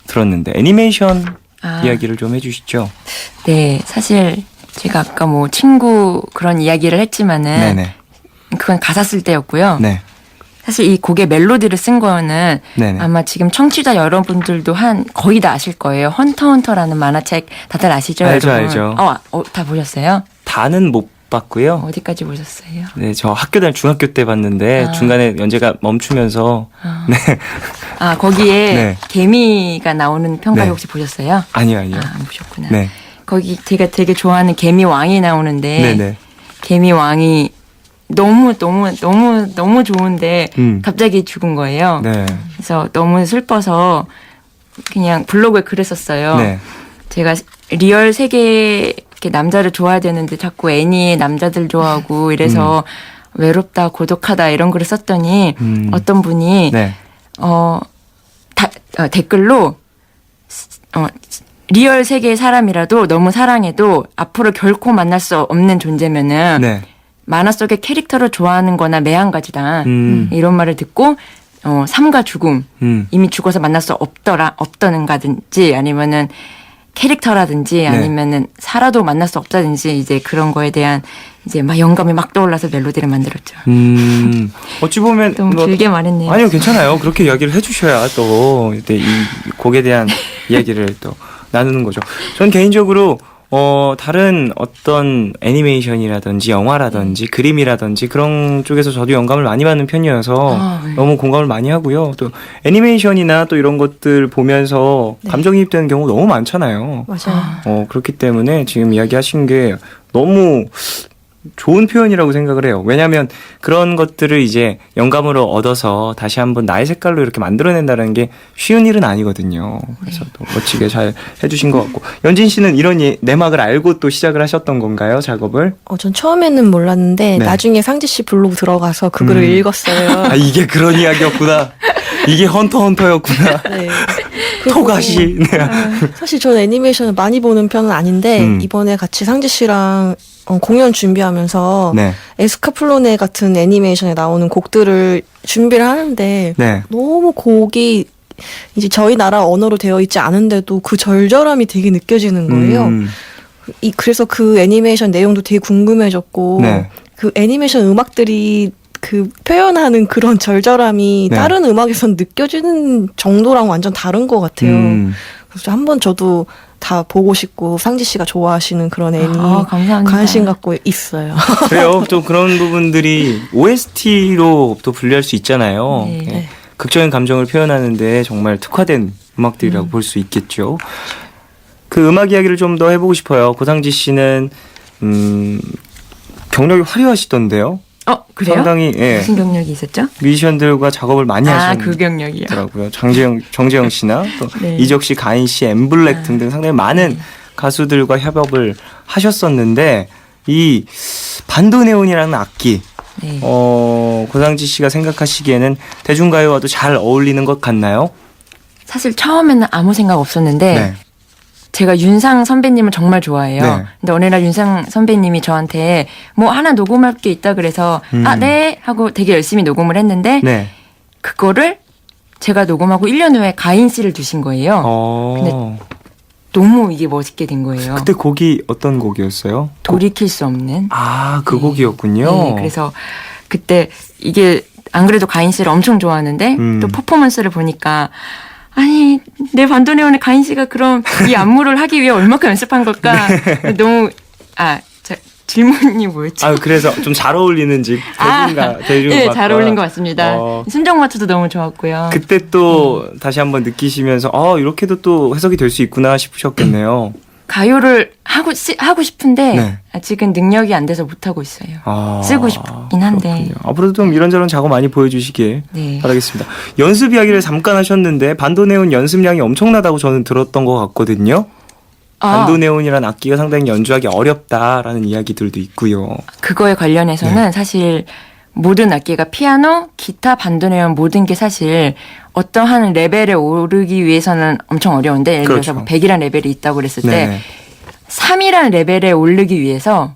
들었는데 애니메이션 이야기를 좀 해주시죠. 네, 사실 제가 아까 뭐 친구 그런 이야기를 했지만은 네네. 그건 가사 쓸 때였고요. 네. 사실 이 곡의 멜로디를 쓴 거는 네네. 아마 지금 청취자 여러분들도 거의 다 아실 거예요. 헌터라는 만화책 다들 아시죠? 알죠, 여러분? 알죠. 다 보셨어요? 다는 못 봤고요. 어디까지 보셨어요? 네, 저 학교 다닐 중학교 때 봤는데 중간에 연재가 멈추면서 네. 거기에 네. 개미가 나오는 평가 네. 혹시 보셨어요? 아니요. 안 보셨구나. 네. 거기 제가 되게 좋아하는 개미 왕이 나오는데 네네. 개미 왕이 너무 좋은데 갑자기 죽은 거예요. 네. 그래서 너무 슬퍼서 그냥 블로그에 글을 썼어요. 네. 제가 리얼 세계 이렇게 남자를 좋아해야 되는데 자꾸 애니의 남자들 좋아하고 이래서 외롭다 고독하다 이런 글을 썼더니 어떤 분이 네. 댓글로 리얼 세계의 사람이라도 너무 사랑해도 앞으로 결코 만날 수 없는 존재면은 네. 만화 속의 캐릭터를 좋아하는 거나 매한가지다. 이런 말을 듣고 삶과 죽음 이미 죽어서 만날 수 없다는가든지 아니면은 캐릭터라든지 아니면은 살아도 만날 수 없다든지 이제 그런 거에 대한 이제 막 영감이 막 떠올라서 멜로디를 만들었죠. 어찌 보면 너무 길게 말했네요. 아니요, 괜찮아요. 그렇게 이야기를 해주셔야 또 이때 이 곡에 대한 이야기를 또 나누는 거죠. 전 개인적으로 다른 어떤 애니메이션이라든지 영화라든지 그림이라든지 그런 쪽에서 저도 영감을 많이 받는 편이어서 네. 너무 공감을 많이 하고요. 또 애니메이션이나 또 이런 것들 보면서 감정이입되는 경우 너무 많잖아요. 맞아요. 그렇기 때문에 지금 이야기하신 게 너무 좋은 표현이라고 생각을 해요. 왜냐하면 그런 것들을 이제 영감으로 얻어서 다시 한번 나의 색깔로 이렇게 만들어낸다는 게 쉬운 일은 아니거든요. 그래서 또 멋지게 잘 해주신 것 같고 연진 씨는 이런 내막을 알고 또 시작을 하셨던 건가요, 작업을? 전 처음에는 몰랐는데 네. 나중에 상지 씨 블로그 들어가서 그 글을 읽었어요. 아, 이게 그런 이야기였구나. 이게 헌터였구나. 네. 토가시. 네. 사실 저는 애니메이션을 많이 보는 편은 아닌데 이번에 같이 상지 씨랑 공연 준비하면서 네. 에스카플로네 같은 애니메이션에 나오는 곡들을 준비를 하는데 네. 너무 곡이 이제 저희 나라 언어로 되어 있지 않은데도 그 절절함이 되게 느껴지는 거예요. 그래서 그 애니메이션 내용도 되게 궁금해졌고 네. 그 애니메이션 음악들이 그 표현하는 그런 절절함이 네. 다른 음악에선 느껴지는 정도랑 완전 다른 것 같아요. 그래서 한번 저도 다 보고 싶고 상지 씨가 좋아하시는 그런 애니 감사합니다. 관심 갖고 있어요. 그래요. 또 그런 부분들이 OST로 또 분류할 수 있잖아요. 네. 네. 극적인 감정을 표현하는데 정말 특화된 음악들이라고 볼 수 있겠죠. 그 음악 이야기를 좀 더 해보고 싶어요. 고상지 씨는 경력이 화려하시던데요. 그래요? 상당히 무슨 경력이 있었죠? 뮤지션들과 작업을 많이 그 경력이요. 하시더라고요. 정재영 씨나 또 네. 이적 씨, 가인 씨, 엠블랙 등등 상당히 많은 가수들과 협업을 하셨었는데 이 반도네온이라는 악기 네. 고상지 씨가 생각하시기에는 대중가요와도 잘 어울리는 것 같나요? 사실 처음에는 아무 생각 없었는데 네. 제가 윤상 선배님을 정말 좋아해요. 네. 근데 어느 날 윤상 선배님이 저한테 뭐 하나 녹음할 게 있다 그래서 네 하고 되게 열심히 녹음을 했는데 네. 그거를 제가 녹음하고 1년 후에 가인 씨를 두신 거예요. 근데 너무 이게 멋있게 된 거예요. 그때 곡이 어떤 곡이었어요? 돌이킬 수 없는. 그 네. 곡이었군요. 네, 그래서 그때 이게 안 그래도 가인 씨를 엄청 좋아하는데 또 퍼포먼스를 보니까 아니 내 반도네온의 가인 씨가 그럼 이 안무를 하기 위해 얼마큼 연습한 걸까? 너무 질문이 뭐였지? 그래서 좀 잘 어울리는지 대중음악과 네, 잘 어울린 것 같습니다. 순정마트도 너무 좋았고요. 그때 또 다시 한번 느끼시면서 이렇게도 또 해석이 될 수 있구나 싶으셨겠네요. 가요를 하고 싶은데 네. 아직은 능력이 안 돼서 못 하고 있어요. 쓰고 싶긴 한데. 그렇군요. 앞으로도 좀 이런저런 작업 많이 보여주시길 네. 바라겠습니다. 연습 이야기를 잠깐 하셨는데 반도네온 연습량이 엄청나다고 저는 들었던 것 같거든요. 반도네온이라는 악기가 상당히 연주하기 어렵다라는 이야기들도 있고요. 그거에 관련해서는 사실 모든 악기가 피아노, 기타, 반도네온 모든 게 사실 어떠한 레벨에 오르기 위해서는 엄청 어려운데 예를 들어서 뭐 100이라는 레벨이 있다고 그랬을 때 3이라는 레벨에 오르기 위해서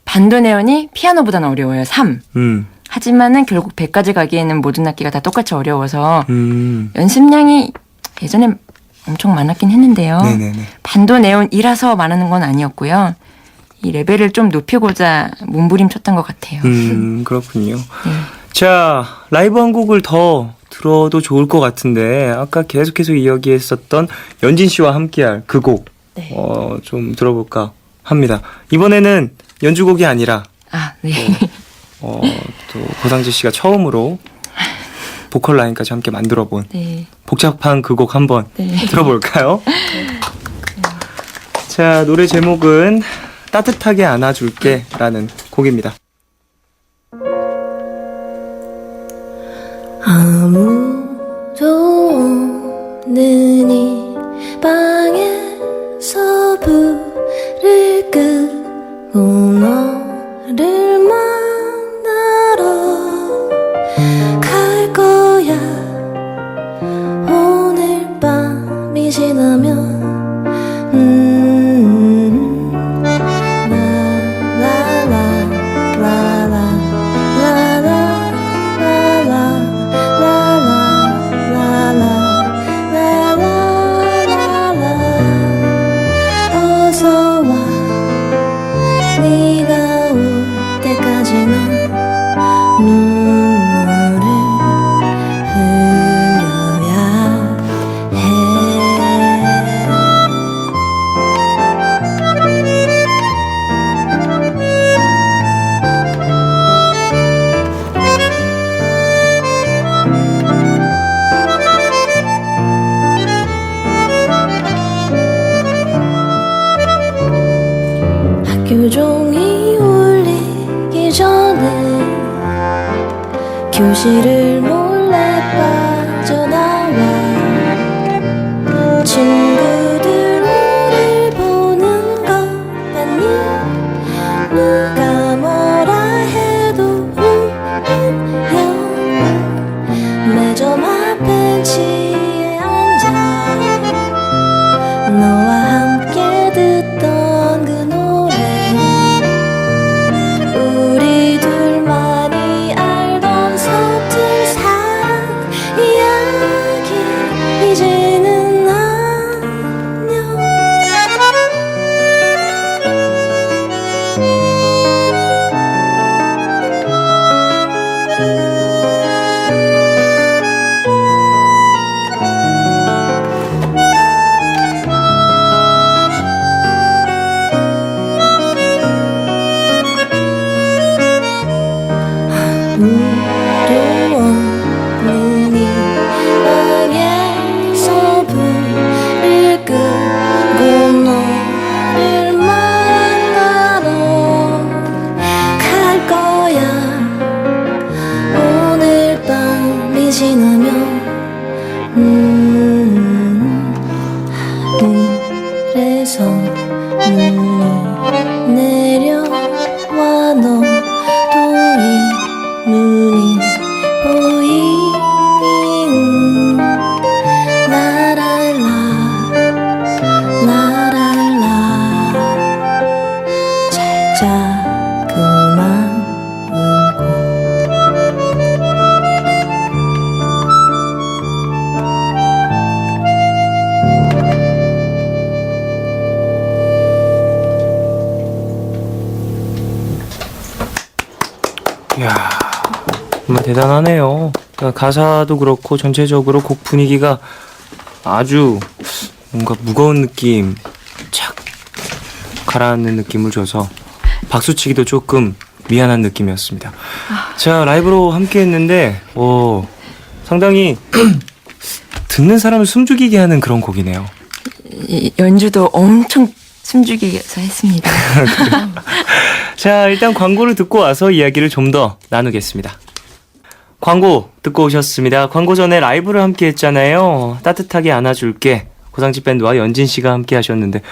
반도네온이 피아노보다는 어려워요. 3. 하지만은 결국 100까지 가기에는 모든 악기가 다 똑같이 어려워서 연습량이 예전에 엄청 많았긴 했는데요. 반도네온이라서 많은 건 아니었고요. 이 레벨을 좀 높이고자 몸부림쳤던 것 같아요. 그렇군요. 자, 라이브 한 곡을 더 들어도 좋을 것 같은데 아까 계속해서 이야기했었던 연진 씨와 함께할 그 곡 좀 들어볼까 합니다. 이번에는 연주곡이 아니라 또 고상재 씨가 처음으로 보컬 라인까지 함께 만들어본 복잡한 그 곡 한번 들어볼까요? 자, 노래 제목은 따뜻하게 안아줄게 라는 곡입니다. 아무도 없는 이 방에서 불을 끄고 너를 만나러 갈 거야. 오늘 밤이 지나면 교종이 울리기 전에 교실을 몰래 빠져나와 친구들 우릴 보는 것 같니? 누가 뭐라 해도 매점 앞 벤치에 앉아 너와 함께 듣던 그 노래 우리 둘만이 알던 서툰 사랑 이야기 이제는 안녕. 눈이 방에서 불을 끄고 너를 만나러 갈 거야. 오늘 밤이 지나면 하늘에서 눈이 내려와 너도 이 눈이 보이니 라랄라 라랄라 잘 자 그만 울고 이야, 정말 대단하네요. 그러니까 가사도 그렇고 전체적으로 곡 분위기가 아주 뭔가 무거운 느낌 착 가라앉는 느낌을 줘서 박수치기도 조금 미안한 느낌이었습니다. 자, 라이브로 함께 했는데 상당히 듣는 사람을 숨죽이게 하는 그런 곡이네요. 이 연주도 엄청 숨죽이서 했습니다. 자, 일단 광고를 듣고 와서 이야기를 좀 더 나누겠습니다. 광고 듣고 오셨습니다. 광고 전에 라이브를 함께 했잖아요. 따뜻하게 안아줄게. 고상지 밴드와 연진 씨가 함께 하셨는데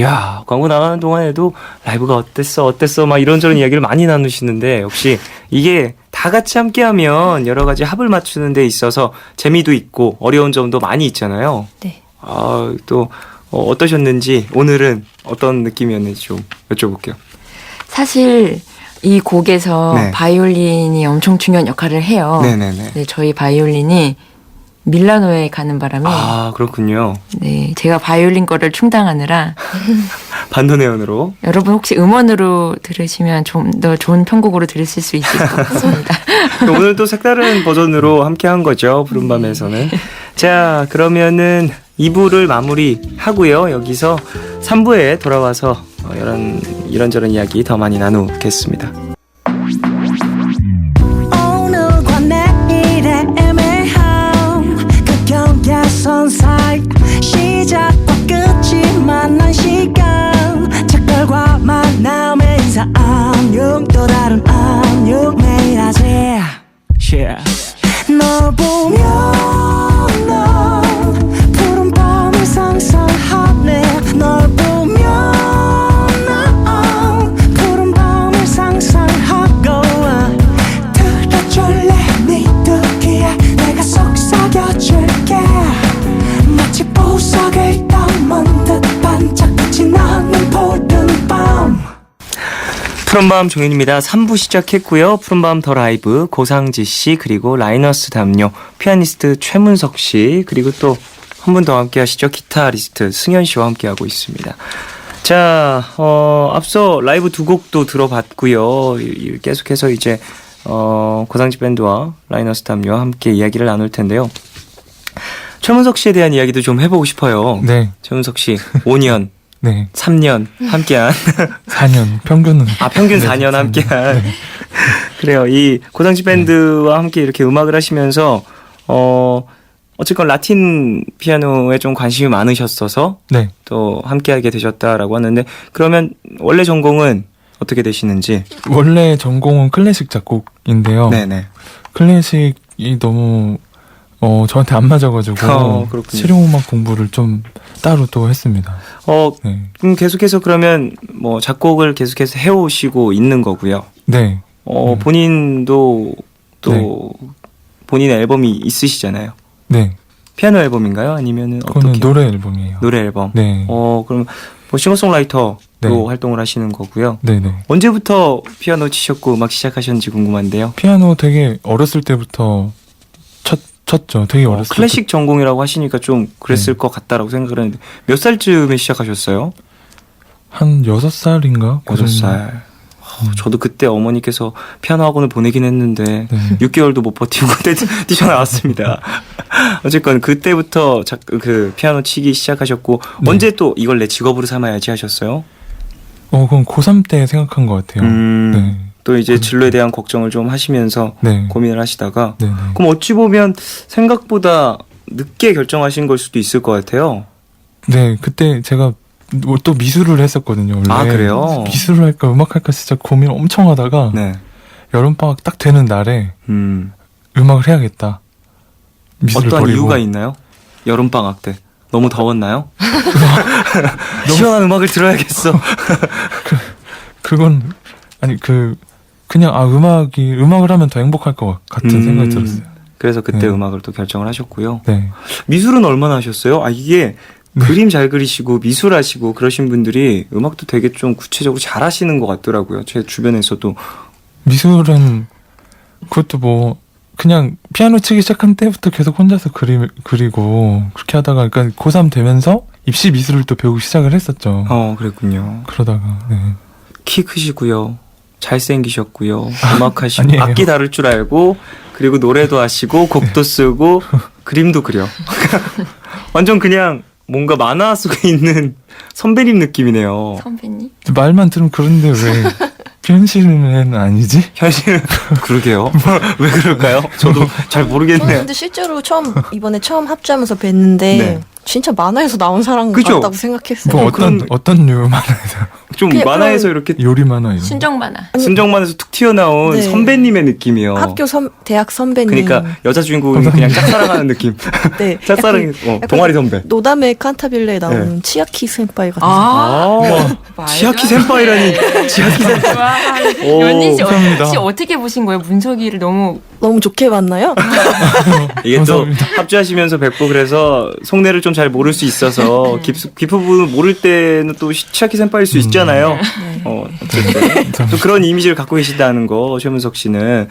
야, 광고 나가는 동안에도 라이브가 어땠어 막 이런저런 이야기를 많이 나누시는데 역시 이게 다 같이 함께하면 여러 가지 합을 맞추는 데 있어서 재미도 있고 어려운 점도 많이 있잖아요. 네. 또 어떠셨는지 오늘은 어떤 느낌이었는지 좀 여쭤볼게요. 사실 이 곡에서 네. 바이올린이 엄청 중요한 역할을 해요. 네네네. 네, 저희 바이올린이 밀라노에 가는 바람에 그렇군요. 네, 제가 바이올린 거를 충당하느라 반도네온으로. 여러분 혹시 음원으로 들으시면 좀 더 좋은 편곡으로 들으실 수 있을 것 같습니다. 오늘 또 색다른 버전으로 함께 한 거죠. 푸른밤에서는. 자, 그러면은 2부를 마무리하고요. 여기서 3부에 돌아와서 이런저런 이야기 더 많이 나누겠습니다. 오늘과 내일의 애매함 그 경계선 사이 시작과 끝이 만난 시간 작별과 만남의 인사 안녕 또 다른 안녕 매일 하지 널 보면 난 푸른 밤을 상상하네 널 보면 난 푸른 밤을 상상하고 들어줄래 네 듣기에 내가 속삭여줄게 마치 보석을 담은 듯 반짝빛이 나는 푸른 밤 푸른밤 종현입니다. 3부 시작했고요. 푸른밤 더 라이브 고상지 씨 그리고 라이너스 담요 피아니스트 최문석 씨 그리고 또 한 분 더 함께 하시죠. 기타리스트 승현 씨와 함께 하고 있습니다. 자, 앞서 라이브 두 곡도 들어봤고요. 계속해서 이제 고상지 밴드와 라이너스 담요와 함께 이야기를 나눌 텐데요. 최문석 씨에 대한 이야기도 좀 해보고 싶어요. 네. 최문석 씨 5년 네. 3년 함께한 4년 평균은 평균 네, 4년 함께한 네. 그래요. 이 고상지 밴드와 함께 이렇게 음악을 하시면서 어쨌건 라틴 피아노에 좀 관심이 많으셨어서 네. 또 함께하게 되셨다라고 하는데 그러면 원래 전공은 어떻게 되시는지? 원래 전공은 클래식 작곡인데요. 네네. 클래식이 너무 저한테 안 맞아가지고 그렇군요. 실용음악 공부를 좀 따로 또 했습니다. 네. 계속해서 그러면 뭐 작곡을 계속해서 해오시고 있는 거고요. 네. 본인도 또 본인의 앨범이 있으시잖아요. 네. 피아노 앨범인가요? 아니면은 그거는 어떻게? 노래 앨범이에요. 노래 앨범. 네. 그럼 뭐 싱어송라이터로 네. 활동을 하시는 거고요. 네네. 언제부터 피아노 치셨고 음악 시작하셨는지 궁금한데요. 피아노 되게 어렸을 때부터 쳤죠. 되게 어렸을 클래식 전공이라고 하시니까 좀 그랬을 것 같다라고 생각을 했는데 몇 살쯤에 시작하셨어요? 한 6살인가? 6살. 저도 그때 어머니께서 피아노 학원을 보내긴 했는데 네. 6개월도 못 버티고 그때 뛰쳐나왔습니다. 어쨌건 그때부터 그 피아노 치기 시작하셨고 네. 언제 또 이걸 내 직업으로 삼아야지 하셨어요? 그건 고3 때 생각한 것 같아요. 네. 또 이제 진로에 대한 걱정을 좀 하시면서 네. 고민을 하시다가 네네. 그럼 어찌 보면 생각보다 늦게 결정하신 걸 수도 있을 것 같아요. 네, 그때 제가 또 미술을 했었거든요. 원래. 그래요? 미술을 할까 음악 할까 진짜 고민 엄청 하다가 네. 여름방학 딱 되는 날에 음악을 해야겠다. 미술을 어떤 버리고. 이유가 있나요? 여름방학 때 너무 더웠나요? 시원한 음악을 들어야겠어. 그건 아니 그냥 음악을 하면 더 행복할 것 같은 생각이 들었어요. 그래서 그때 네. 음악을 또 결정을 하셨고요. 네. 미술은 얼마나 하셨어요? 이게 그림 잘 그리시고 미술하시고 그러신 분들이 음악도 되게 좀 구체적으로 잘 하시는 것 같더라고요. 제 주변에서도. 미술은 그것도 뭐 그냥 피아노 치기 시작한 때부터 계속 혼자서 그리고 그렇게 하다가 그러니까 고3 되면서 입시 미술을 또 배우기 시작을 했었죠. 그랬군요. 그러다가 네. 키 크시고요. 잘생기셨고요. 음악하시고 아니에요. 악기 다룰 줄 알고 그리고 노래도 하시고 곡도 쓰고 그림도 그려. 완전 그냥 뭔가 만화 속에 있는 선배님 느낌이네요. 선배님? 말만 들으면 그런데 왜 현실은 아니지? 현실은 그러게요. 왜 그럴까요? 저도 잘 저는 모르겠네요. 근데 실제로 이번에 처음 합주하면서 뵀는데 네. 진짜 만화에서 나온 사람 그죠? 같다고 생각했어요. 뭐 어떤 류 만화에서 좀 그냥 만화에서 그런 이렇게 요리 만화 이런. 순정 만화. 순정만에서 툭 튀어나온 네. 선배님의 느낌이요. 대학 선배님. 그러니까 여자 주인공이 그냥 짝사랑하는 느낌. 네. 짝사랑, 약간 동아리 선배. 노담의 칸타빌레에 나오는 치아키 센파이 같은. 치아키 센파이라니. 치아키 센파이. 와, 오, 연희 씨, 감사합니다. 혹시 어떻게 보신 거예요? 문석이를 너무 너무 좋게 봤나요? 이게 또 감사합니다. 합주하시면서 뵙고 그래서 속내를 좀 잘 모를 수 있어서 깊은 모를 때는 또 치아키 센파일 수 있잖아요. 어쨌든 또 그런 이미지를 갖고 계신다는 거 최문석 씨는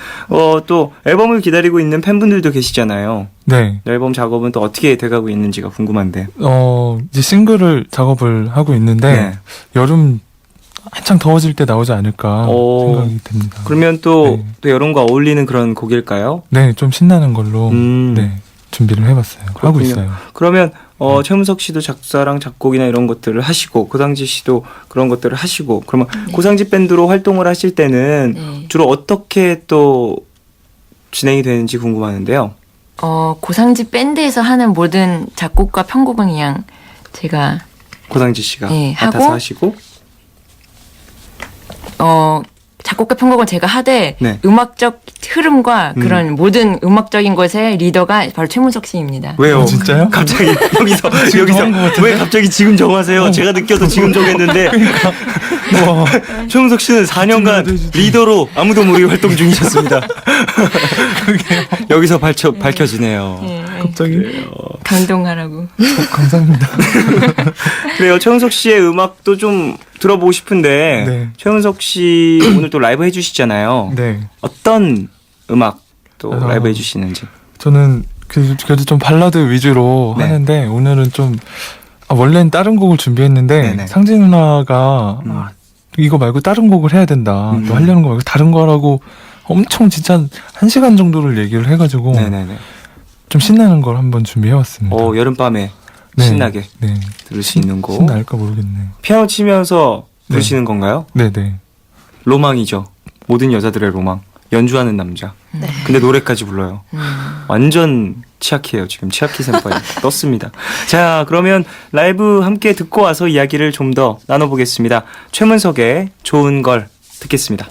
또 앨범을 기다리고 있는 팬분들도 계시잖아요. 네. 앨범 작업은 또 어떻게 돼가고 있는지가 궁금한데. 이제 싱글을 작업을 하고 있는데 네. 여름 한창 더워질 때 나오지 않을까 생각이 듭니다. 그러면 또 여름과 어울리는 그런 곡일까요? 네, 좀 신나는 걸로 음. 네, 준비를 해봤어요. 하고 그렇군요. 있어요. 그러면 최문석 씨도 작사랑 작곡이나 이런 것들을 하시고 고상지 씨도 그런 것들을 하시고 그러면 고상지 밴드로 활동을 하실 때는 네. 주로 어떻게 또 진행이 되는지 궁금하는데요. 고상지 밴드에서 하는 모든 작곡과 편곡은 그냥 제가 고상지 씨가 네, 맡아서 하고 하시고 작곡과 편곡은 제가 하되 네. 음악적 흐름과 그런 모든 음악적인 것의 리더가 바로 최문석 씨입니다. 왜요? 진짜요? 갑자기 여기서 정한 것 같은데? 왜 갑자기 지금 정하세요? 제가 느껴도 지금 정했는데 최문석 씨는 4년간 리더로 아무도 모르게 활동 중이셨습니다. 여기서 밝혀지네요. 네, 갑자기 감동하라고. 감사합니다. 그래요. 최문석 씨의 음악도 좀 들어보고 싶은데 네. 최문석 씨 오늘 또 라이브 해주시잖아요. 네. 어떤 음악 또 아. 라이브 해주시는지. 저는 그래도 좀 발라드 위주로 네. 하는데 오늘은 좀 원래는 다른 곡을 준비했는데 네네. 상진 누나가 이거 말고 다른 곡을 해야 된다. 또 하려는 거 말고 다른 거라고 엄청 진짜 1시간 정도를 얘기를 해가지고 네네네. 좀 신나는 걸 한번 준비해왔습니다. 여름밤에 네. 신나게 네. 들을 수 있는 곡. 신날까 모르겠네요. 피아노 치면서 부르시는 건가요? 네네. 로망이죠. 모든 여자들의 로망. 연주하는 남자. 네. 근데 노래까지 불러요. 완전 치아키예요. 지금 치아키 센파이 떴습니다. 자, 그러면 라이브 함께 듣고 와서 이야기를 좀 더 나눠보겠습니다. 최문석의 좋은 걸 듣겠습니다.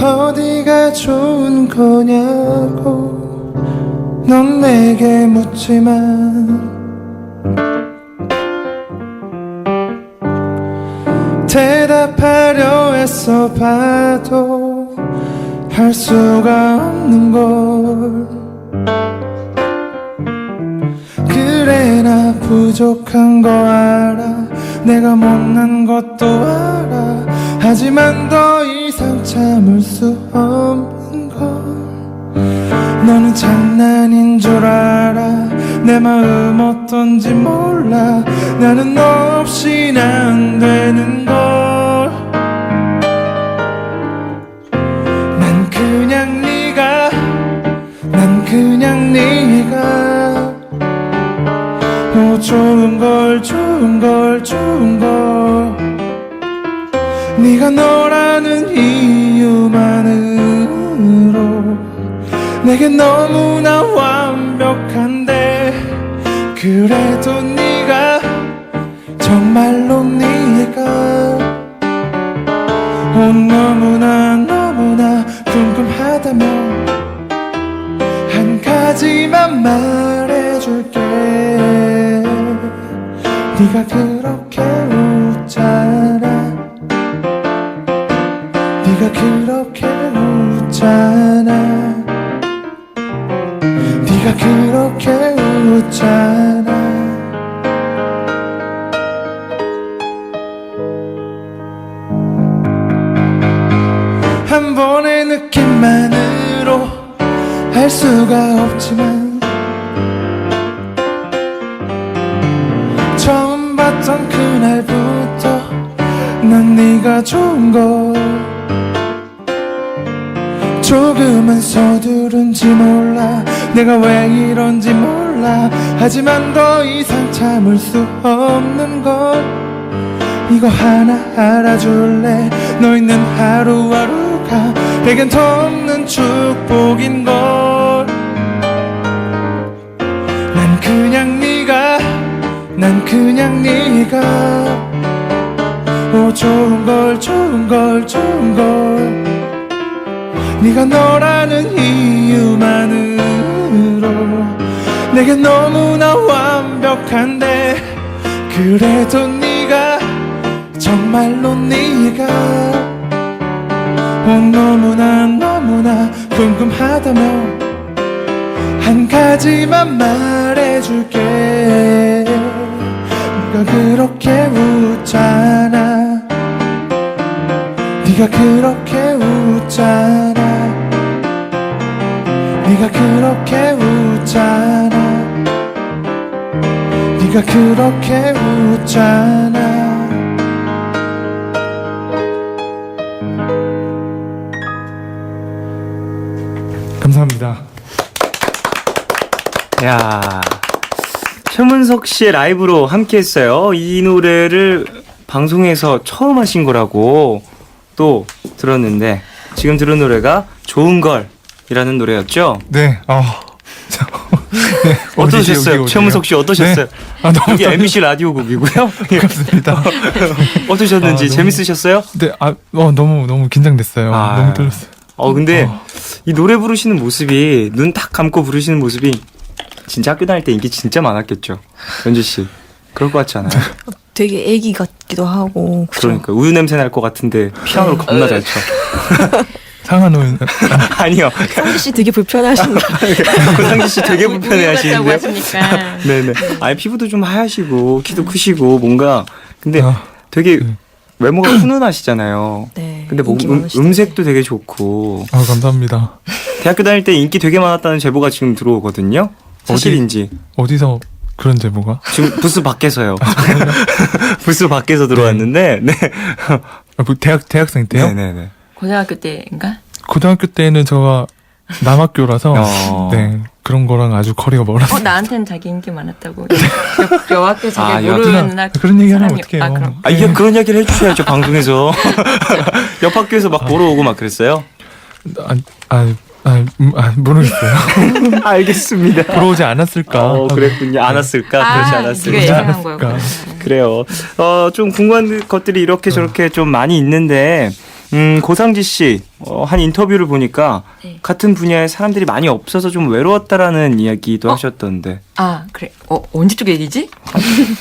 어디가 좋은 거냐고 넌 내게 묻지만 대답하려 애써 봐도 할 수가 없는 걸 그래 나 부족한 거 알아 내가 못난 것도 알아 하지만 더 이상 참을 수 없는 걸 너는 장난인 줄 알아 내 마음 어떤지 몰라 나는 너 없이는 안 되는 걸 난 그냥 네가 좋은 걸 네가 너라는 이유만으로 내겐 너무나 완벽한데 그래도 네가 정말로 네가 너무나 궁금하다면 한 가지만 말해줄게 네가 그렇게 웃잖아 네가 그렇게 웃잖아 네가 그렇게 웃잖아 한 번의 느낌만으로 알 수가 없지만 처음 봤던 너무나 좋은 걸 조금은 서두른지 몰라 내가 왜 이런지 몰라 하지만 더 이상 참을 수 없는 걸 이거 하나 알아줄래 너 있는 하루하루가 내겐 더없는 축복인걸 난 그냥 네가 오 좋은걸 네가 너라는 이유만으로 내겐 너무나 완벽한데 그래도 네가 정말로 네가 너무나 궁금하다면 한 가지만 말해줄게 네가 그렇게 웃잖아 네가 그렇게 웃잖아 네가 그렇게 웃잖아 네가 그렇게 웃잖아 감사합니다. 야, 최문석 씨의 라이브로 함께했어요. 이 노래를 방송에서 처음 하신 거라고 또 들었는데 지금 들은 노래가 좋은 걸이라는 노래였죠? 네. 네, 어떠셨어요? 어디지? 최문석 씨 어떠셨어요? 네. 너무 여기 MBC 라디오 곡이고요. 반갑습니다. 어떠셨는지 재밌으셨어요? 네, 너무 긴장됐어요. 너무 떨렸어요. 근데 이 노래 부르시는 모습이 눈 딱 감고 부르시는 모습이 진짜 학교 다닐 때 인기 진짜 많았겠죠. 연주 씨. 그럴 것 같지 않아요? 되게 애기 같기도 하고. 그죠? 그러니까 우유 냄새 날 것 같은데 피아노를 겁나 잘 쳐. 상한우는 아니요. 상기 씨 되게 불편하신가? 고상지 씨 되게 불편해 하시는데. 하시니까. 네네. 아니 피부도 좀 하얗시고 키도 크시고 뭔가 근데 되게 외모가 훈훈하시잖아요. 네. 근데 뭐 인기 많으시던데. 음색도 되게 좋고. 감사합니다. 대학교 다닐 때 인기 되게 많았다는 제보가 지금 들어오거든요. 사실인지. 어디서 그런 제보가? 지금 부스 밖에서요. 부스 밖에서 들어왔는데, 네. 대학생 때요? 네네네. 고등학교 때인가? 고등학교 때는 제가 남학교라서 네 그런 거랑 아주 거리가 멀었어요. 나한테는 자기 인기 많았다고. 여학교 자기 아, 모르는 학 그런 얘기 하면 사람이- 어떡해요. 아, 그럼. 이게 그런 이야기를 해주셔야죠, 방송에서. 옆 학교에서 막 보러 오고 막 그랬어요? 모르겠어요. 알겠습니다. 보러 오지 않았을까? 그랬군요. 안 왔을까? 그렇지 않았을까? 네가 예상한 거였구나. 그래요. 좀 궁금한 것들이 이렇게 저렇게 좀 많이 있는데, 고상지 씨, 한 인터뷰를 보니까 네. 같은 분야에 사람들이 많이 없어서 좀 외로웠다라는 이야기도 하셨던데. 그래. 언제 쪽 얘기지?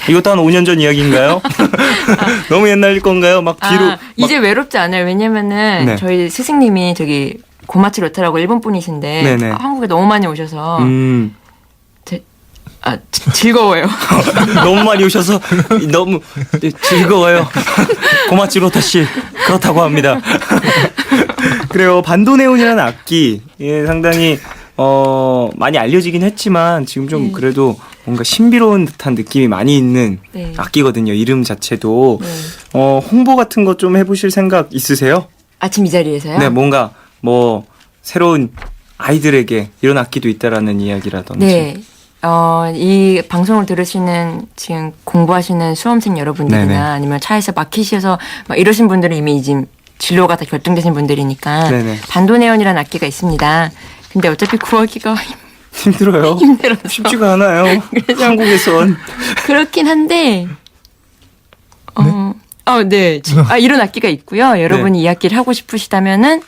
이것도 한 5년 전 이야기인가요? 너무 옛날일 건가요? 막 뒤로. 이제 외롭지 않아요. 왜냐면은 네. 저희 스승님이 저기 고마치 로타라고 일본 분이신데 네네. 한국에 너무 많이 오셔서 즐거워요. 너무 많이 오셔서 너무 즐거워요. 고마치로타 씨 그렇다고 합니다. 그래요. 반도네온이라는 악기 상당히 많이 알려지긴 했지만 지금 좀 그래도 뭔가 신비로운 듯한 느낌이 많이 있는 네. 악기거든요. 이름 자체도 네. 홍보 같은 거 좀 해보실 생각 있으세요? 아침 이 자리에서요? 네, 뭔가 뭐 새로운 아이들에게 이런 악기도 있다라는 이야기라든지. 네. 이 방송을 들으시는 지금 공부하시는 수험생 여러분들이나 네네. 아니면 차에서 막히셔서 막 이러신 분들은 이미 지금 진로가 다 결정되신 분들이니까 네네. 반도네온이라는 악기가 있습니다. 근데 어차피 구하기가 힘들어요. 힘들어서 쉽지가 않아요. 한국에선. 그렇긴 한데 네. 이런 악기가 있고요. 여러분이 이 악기를 하고 싶으시다면은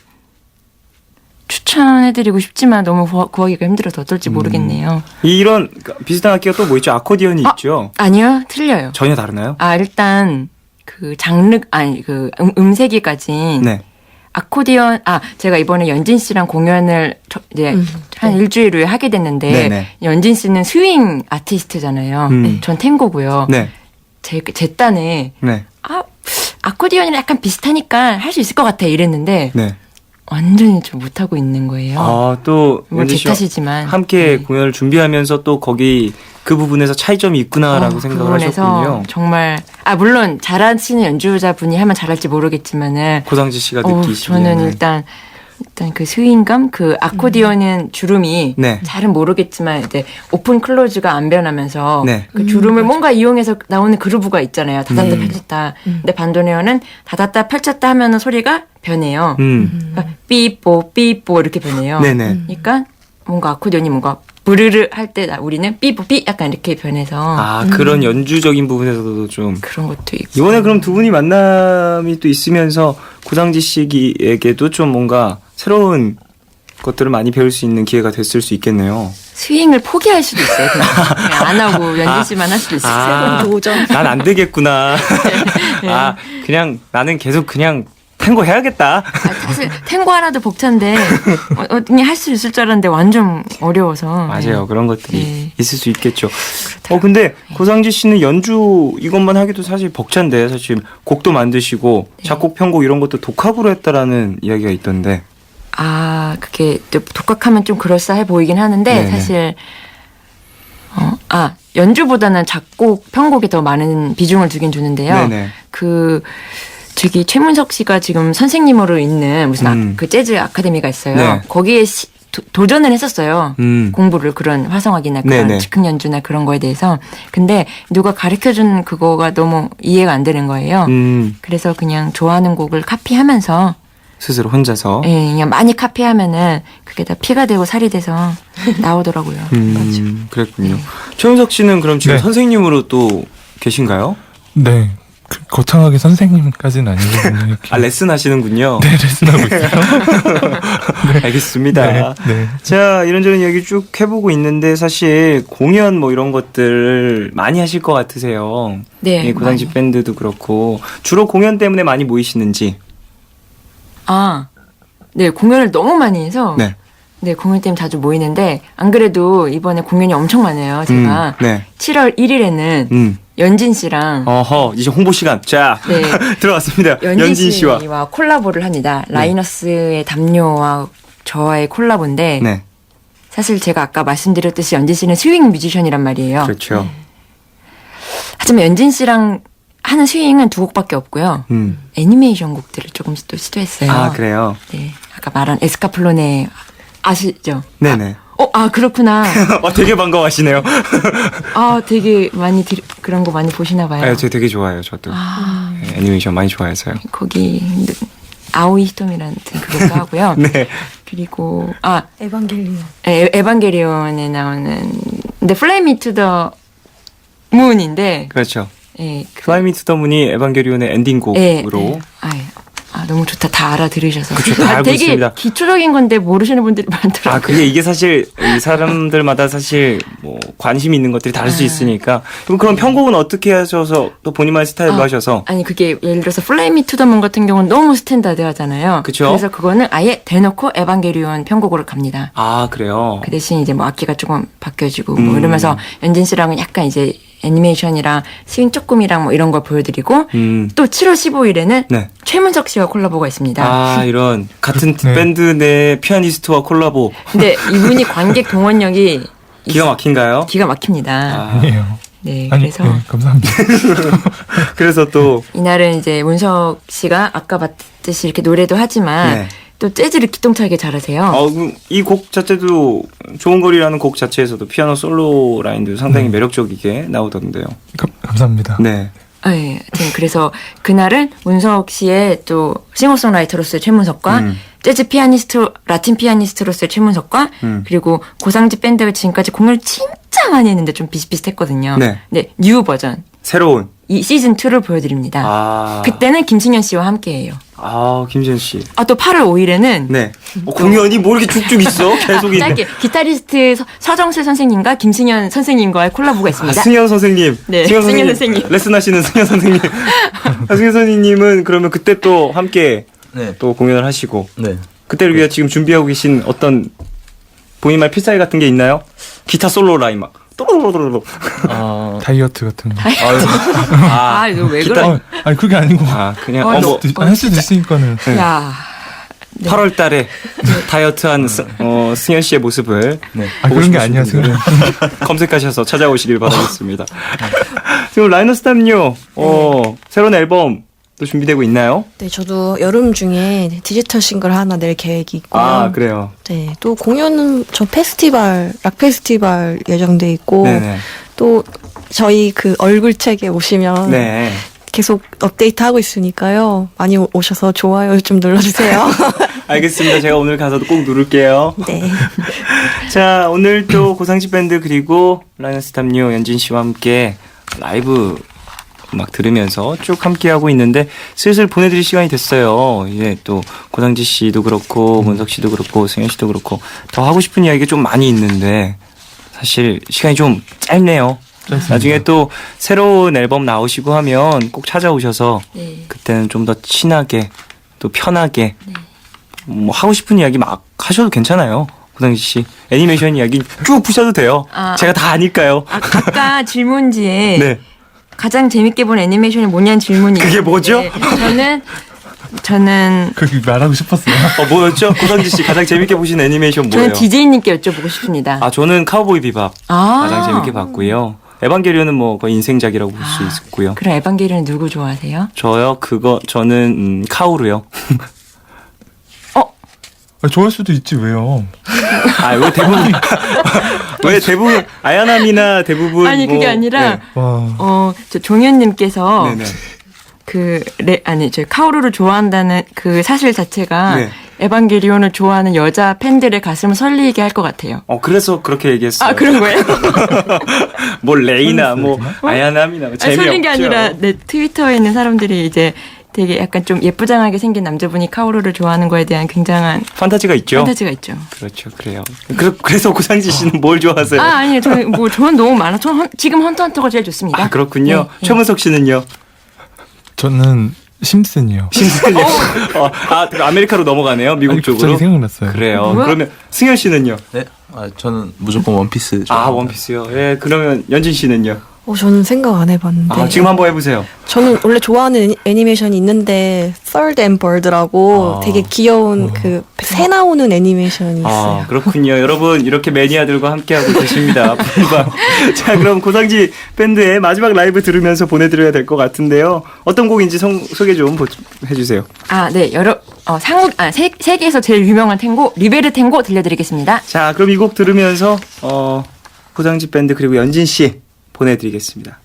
추천해드리고 싶지만 너무 구하기가 힘들어서 어떨지 모르겠네요. 이런 비슷한 악기가 또 뭐 있죠? 아코디언이 있죠? 아니요, 틀려요. 전혀 다르나요? 일단 그 장르 음색이 가진 네. 아코디언 제가 이번에 연진 씨랑 공연을 이제 한 일주일 후에 하게 됐는데 네네. 연진 씨는 스윙 아티스트잖아요. 전 탱고고요. 네. 제 딴에 네. 아코디언이랑 약간 비슷하니까 할 수 있을 것 같아 이랬는데 네. 완전히 좀 못하고 있는 거예요. 또 뭐 연지 제 씨와 탓이지만 함께 네. 공연을 준비하면서 또 거기 그 부분에서 차이점이 있구나라고 생각을 부분에서 하셨군요. 정말 물론 잘하시는 연주자분이 하면 잘할지 모르겠지만은 고상지 씨가 느끼시기에는 저는 일단 그 스윙감, 그 아코디언은 주름이 네. 잘은 모르겠지만 이제 오픈 클로즈가 안 변하면서 네. 그 주름을 뭔가 이용해서 나오는 그루브가 있잖아요. 닫았다 펼쳤다. 근데 반도네온은 닫았다 펼쳤다 하면은 소리가 변해요. 그러니까 삐뽀 삐뽀 이렇게 변해요. 네네. 그러니까 뭔가 아코디언이 뭔가 부르르 할 때 우리는 삐뽀 삐 약간 이렇게 변해서 그런 연주적인 부분에서도 좀 그런 것도 있고. 이번에 그럼 두 분이 만남이 또 있으면서 고상지 씨에게도 좀 뭔가 새로운 것들을 많이 배울 수 있는 기회가 됐을 수 있겠네요. 스윙을 포기할 수도 있어요. 그냥 안 하고 연주 씨만 할 수도 있어요. 새로운 도전. 난 안 되겠구나. 네. 그냥 나는 계속 그냥 탱고 해야겠다. 사실 탱고 하나도 벅찬데 그냥 할 수 있을 줄 알았는데 완전 어려워서. 맞아요. 그런 것들이 네. 있을 수 있겠죠. 근데 고상지 씨는 연주 이것만 하기도 사실 벅찬데 사실 곡도 만드시고 작곡, 편곡 이런 것도 독학으로 했다라는 이야기가 있던데. 그게 또 독학하면 좀 그럴싸해 보이긴 하는데 네네. 사실 연주보다는 작곡, 편곡에 더 많은 비중을 두긴 두는데요. 네네. 저기 최문석 씨가 지금 선생님으로 있는 무슨 그 재즈 아카데미가 있어요. 네. 거기에 도전을 했었어요. 공부를 그런 화성학이나 그런 네네. 즉흥 연주나 그런 거에 대해서. 근데 누가 가르쳐준 그거가 너무 이해가 안 되는 거예요. 그래서 그냥 좋아하는 곡을 카피하면서 스스로 혼자서. 그냥 많이 카피하면은 그게 다 피가 되고 살이 돼서 나오더라고요. 그랬군요. 최은석 씨는 그럼 지금 네. 선생님으로 또 계신가요? 네. 거창하게 선생님까지는 아니거든요. 레슨 하시는군요. 네, 레슨하고 있어요. 알겠습니다. 네. 자, 이런저런 이야기 쭉 해보고 있는데 사실 공연 뭐 이런 것들 많이 하실 것 같으세요. 네. 고상지 많이. 밴드도 그렇고 주로 공연 때문에 많이 모이시는지. 네, 공연을 너무 많이 해서. 네. 네, 공연 때문에 자주 모이는데, 안 그래도 이번에 공연이 엄청 많아요, 제가. 네. 7월 1일에는 연진 씨랑. 이제 홍보 시간. 자, 네. 들어왔습니다. 연진 씨와 콜라보를 합니다. 라이너스의 담요와 저와의 콜라보인데, 네. 사실 제가 아까 말씀드렸듯이 연진 씨는 스윙 뮤지션이란 말이에요. 그렇죠. 하지만 연진 씨랑 하는 스윙은 두 곡밖에 없고요. 애니메이션 곡들을 조금씩 또 시도했어요. 그래요? 네. 아까 말한 에스카플로네 아시죠? 네네. 그렇구나. 되게 반가워하시네요. 되게 많이 그런 거 많이 보시나 봐요. 저 되게 좋아해요, 저도. 네, 애니메이션 많이 좋아해서요. 거기 아오이 히토미라는 그것도 하고요. 네. 그리고 에반겔리온. 에반게리온에 나오는 근데 Fly Me to the Moon인데 그렇죠. 예, Fly Me to the Moon이 에반게리온의 엔딩곡으로. 너무 좋다. 다 알아들으셔서. 그쵸, 다 알고 되게 있습니다. 기초적인 건데 모르시는 분들이 많더라고요. 그게 이게 사실 이 사람들마다 사실 뭐 관심이 있는 것들이 다를 수 있으니까. 그럼 편곡은 어떻게 하셔서 또 본인만의 스타일로 하셔서? 아니 그게 예를 들어서 Fly Me to the Moon 같은 경우는 너무 스탠다드하잖아요. 그쵸? 그래서 그거는 아예 대놓고 에반게리온 편곡으로 갑니다. 그래요? 그 대신 이제 뭐 악기가 조금 바뀌어지고 뭐 이러면서 연진 씨랑은 약간 이제 애니메이션이랑 스윙 조금이랑 뭐 이런 걸 보여드리고 또 7월 15일에는 네. 최문석 씨와 콜라보가 있습니다. 이런 같은 네. 밴드 내 피아니스트와 콜라보. 근데 이분이 관객 동원력이 기가 막힌가요? 기가 막힙니다. 아니에요. 네, 아니, 그래서 네, 감사합니다. 그래서 또 이날은 이제 문석 씨가 아까 봤듯이 이렇게 노래도 하지만 네. 또 재즈를 기똥차게 잘하세요. 이 곡 자체도 좋은 거리라는 곡 자체에서도 피아노 솔로 라인도 상당히 매력적이게 나오던데요. 감사합니다. 네. 네, 하여튼 그래서 그날은 문석 씨의 또 싱어송라이터로서의 최문석과 재즈 피아니스트, 라틴 피아니스트로서의 최문석과 그리고 고상지 밴드가 지금까지 공연을 진짜 많이 했는데 좀 비슷비슷했거든요. 네. 뉴 버전. 새로운. 이 시즌 2를 보여드립니다. 그때는 김승현 씨와 함께해요. 김지현 씨. 또 8월 5일에는 네. 공연이 뭐 이렇게 쭉쭉 있어? 계속 있네. 짧게 기타리스트 서정슬 선생님과 김승현 선생님과의 콜라보가 있습니다. 승현 선생님. 네, 승현 선생님. 레슨하시는 승현 선생님. 승현 선생님은 그러면 그때 또 함께 네. 또 공연을 하시고. 네. 그때를 위해 지금 준비하고 계신 어떤 본인말 필살기 같은 게 있나요? 기타 솔로 라인 막. 또로로로로. 다이어트 같은 거. 이거 왜 그래? 아니 그게 아니고. 그냥 너- 할 수도 있으니까는. 야, 8월 달에 다이어트한 승현 씨의 모습을 아, 그런 게 아니었어요. 검색하셔서 찾아오시길 바라겠습니다. 지금 라이너스탐요. 새로운 앨범 또 준비되고 있나요? 네, 저도 여름 중에 디지털 싱글 하나 낼 계획이 있고요. 아, 그래요. 네, 또 공연은 저 페스티벌, 락 페스티벌 예정돼 있고, 네네. 또 저희 그 얼굴 책에 오시면 네. 계속 업데이트 하고 있으니까요. 많이 오셔서 좋아요 좀 눌러주세요. 알겠습니다. 제가 오늘 가서도 꼭 누를게요. 네. 자, 오늘 또 고상지 밴드 그리고 라이너스탐요 연진 씨와 함께 라이브 음악 들으면서 쭉 함께하고 있는데 슬슬 보내드릴 시간이 됐어요. 이제 또 고상지 씨도 그렇고 문석 씨도 그렇고 승현 씨도 그렇고 더 하고 싶은 이야기가 좀 많이 있는데 사실 시간이 좀 짧네요. 나중에 또 새로운 앨범 나오시고 하면 꼭 찾아오셔서 네. 그때는 좀 더 친하게 또 편하게 뭐 하고 싶은 이야기 막 하셔도 괜찮아요. 고상지 씨 애니메이션 이야기 쭉 푸셔도 돼요. 제가 다 아니까요. 아까 질문지에 네. 가장 재밌게 본 애니메이션이 뭐냐는 질문이 그게 뭐죠? 저는 그 말하고 싶었어요. 뭐였죠? 고상지 씨 가장 재밌게 보신 애니메이션 뭐예요? 저는 DJ님께 여쭤보고 싶습니다. 아, 저는 카우보이 비밥 가장 재밌게 봤고요. 에반게리온은 뭐 거의 인생작이라고 볼 수 있고요. 그럼 에반게리온 누구 좋아하세요? 저는 카오루요. 좋아할 수도 있지 왜요? 아, 왜 대부분 아야남이나 대부분 아니 그게 아니라 네. 저 종현님께서 네네. 저 카오루를 좋아한다는 그 사실 자체가 네. 에반게리온을 좋아하는 여자 팬들의 가슴을 설리게 할 것 같아요. 그래서 그렇게 얘기했어요. 아, 그런 거예요? 뭐 레이나 뭐 아야남이나 재미없죠. 설린 게 아니라 내 트위터에 있는 사람들이 이제 되게 약간 좀 예쁘장하게 생긴 남자분이 카오루를 좋아하는 거에 대한 굉장한 판타지가 있죠. 그렇죠. 그래요. 그래서 고상지 씨는 뭘 좋아하세요? 아니요. 저는 너무 많아. 지금 헌터헌터가 제일 좋습니다. 아, 그렇군요. 네. 최문석 씨는요? 저는 심슨이요. 심슨이요. 아메리카로 넘어가네요. 미국 아니, 쪽으로. 갑자기 생각났어요. 그래요. 뭐야? 그러면 승현 씨는요? 네? 저는 무조건 원피스 좋아합니다. 원피스요. 예, 그러면 연진 씨는요? 저는 생각 안 해봤는데. 지금 한번 해보세요. 저는 원래 좋아하는 애니메이션이 있는데 Third and Bird라고 되게 귀여운 그 새 나오는 애니메이션이 있어요. 그렇군요. 여러분 이렇게 매니아들과 함께하고 계십니다. 자, 그럼 고상지 밴드의 마지막 라이브 들으면서 보내드려야 될 것 같은데요. 어떤 곡인지 소개 좀 해주세요. 네. 세계에서 제일 유명한 탱고 리베르 탱고 들려드리겠습니다. 자, 그럼 이 곡 들으면서 고상지 밴드 그리고 연진 씨 보내드리겠습니다.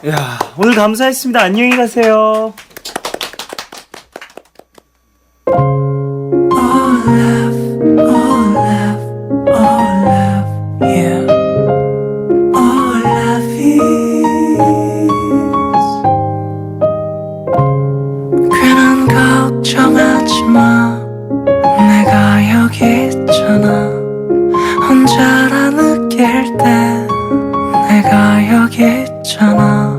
야, 오늘 감사했습니다. 안녕히 가세요. 괜한 걱정하지 마 내가 여기 있잖아 혼자라 느낄 때 내가 여기 있잖아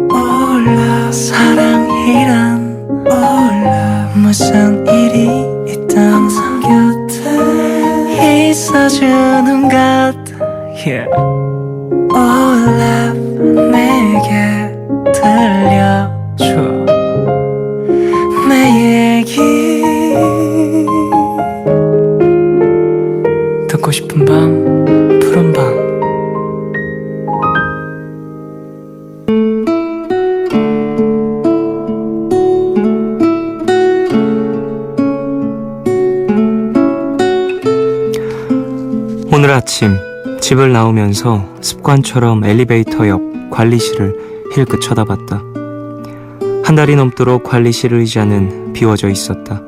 몰라 사랑이란 몰라 무슨 일이 있든 항상 곁에 있어주는 것 yeah. 몰라 내게 들려줘 내 얘기 듣고 싶은 밤 푸른 밤 오늘 아침 집을 나오면서 습관처럼 엘리베이터 옆 관리실을 힐끗 쳐다봤다. 한 달이 넘도록 관리실 의자는 비워져 있었다.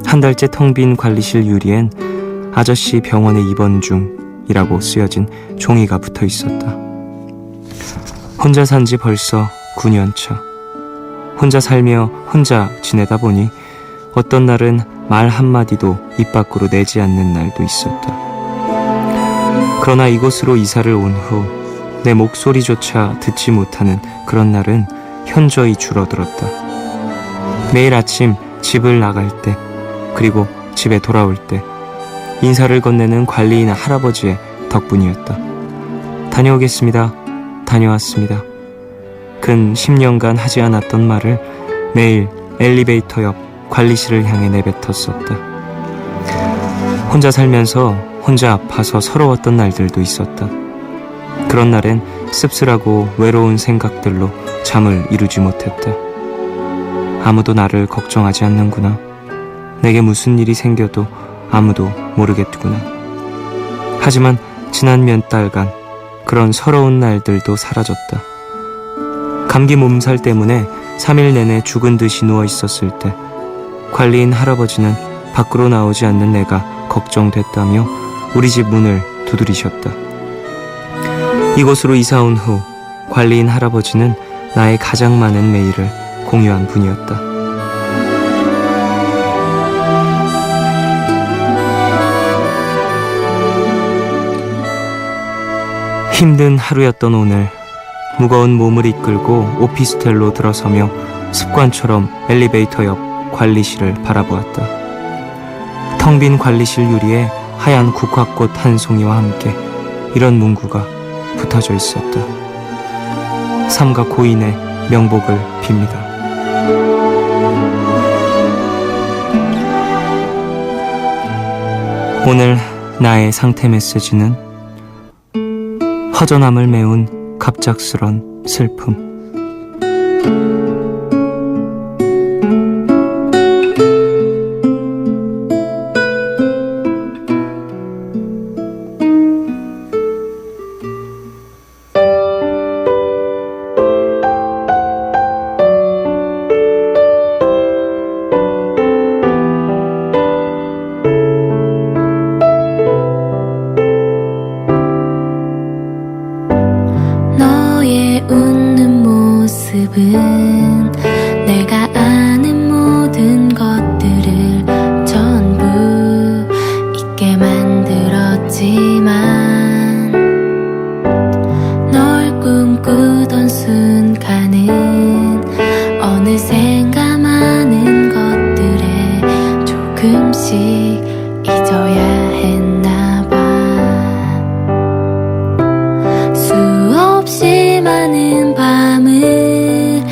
한 달째 텅 빈 관리실 유리엔 아저씨 병원에 입원 중이라고 쓰여진 종이가 붙어 있었다. 혼자 산 지 벌써 9년 차. 혼자 살며 혼자 지내다 보니 어떤 날은 말 한마디도 입 밖으로 내지 않는 날도 있었다. 그러나 이곳으로 이사를 온 후 내 목소리조차 듣지 못하는 그런 날은 현저히 줄어들었다. 매일 아침 집을 나갈 때 그리고 집에 돌아올 때 인사를 건네는 관리인 할아버지의 덕분이었다. 다녀오겠습니다. 다녀왔습니다. 근 10년간 하지 않았던 말을 매일 엘리베이터 옆 관리실을 향해 내뱉었었다. 혼자 살면서 혼자 아파서 서러웠던 날들도 있었다. 그런 날엔 씁쓸하고 외로운 생각들로 잠을 이루지 못했다. 아무도 나를 걱정하지 않는구나. 내게 무슨 일이 생겨도 아무도 모르겠구나. 하지만 지난 몇 달간 그런 서러운 날들도 사라졌다. 감기 몸살 때문에 3일 내내 죽은 듯이 누워 있었을 때 관리인 할아버지는 밖으로 나오지 않는 내가 걱정됐다며 우리 집 문을 두드리셨다. 이곳으로 이사 온 후 관리인 할아버지는 나의 가장 많은 메일을 공유한 분이었다. 힘든 하루였던 오늘, 무거운 몸을 이끌고 오피스텔로 들어서며 습관처럼 엘리베이터 옆 관리실을 바라보았다. 텅 빈 관리실 유리에 하얀 국화꽃 한 송이와 함께 이런 문구가 붙어져 있었다. 삼가 고인의 명복을 빕니다. 오늘 나의 상태 메시지는 허전함을 메운 갑작스런 슬픔. 내가 아는 모든 것들을 전부 잊게 만들었지만 널 꿈꾸던 순간은 어느샌가 많은 것들에 조금씩 잊어야 했나봐. 수없이 많은 밤을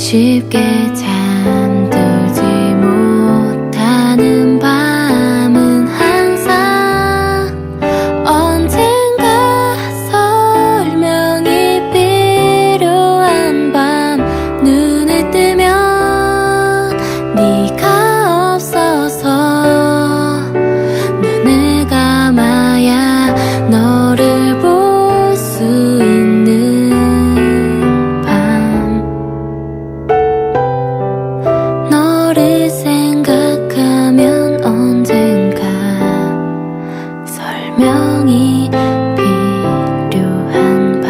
쉽게 잠들지 못하는 밤은 항상 언젠가 설명이 필요한 밤. 눈을 뜨면 네가 없어서 눈을 감아야 너를 볼 수 있는 밤. 너를 생각하면 언젠가 설명이 필요한 밤.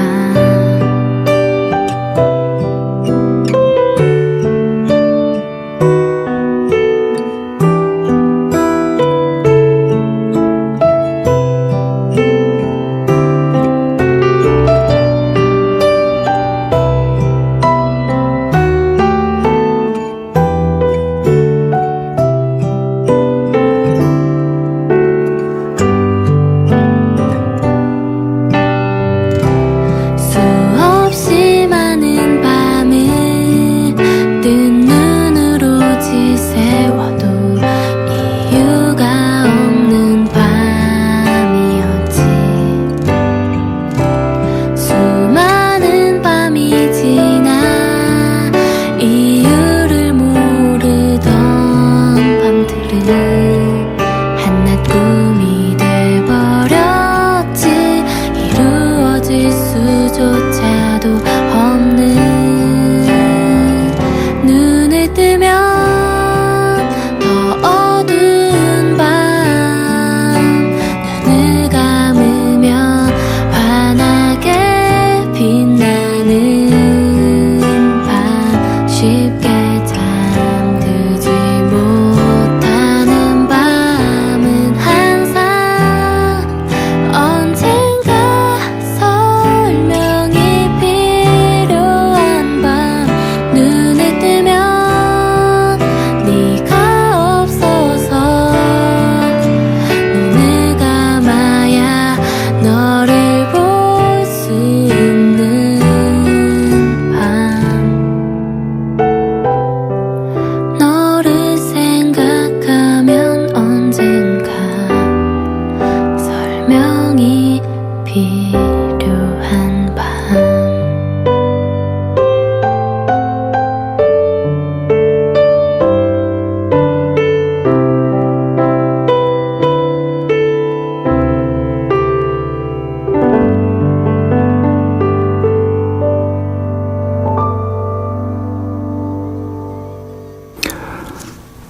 수없이 많은 밤을 뜬 눈으로 지새워도 이유가 없는 밤이었지. 수많은 밤이 지나 이유를 모르던 밤들은 한낱 꿈이 돼버렸지. 이루어질 수조차도 없는. 눈을 뜨면 더 어두운 밤. 눈을 감으면 환하게 빛나는 밤. 쉽게 잠들지 못하는 밤은 항상 언젠가 설명이 필요한 밤. 눈을 뜨면 네가 없어서 눈을 감아야 너를 볼 수 있는 밤. 너를 생각하면 언젠가 설명이 필요한 밤.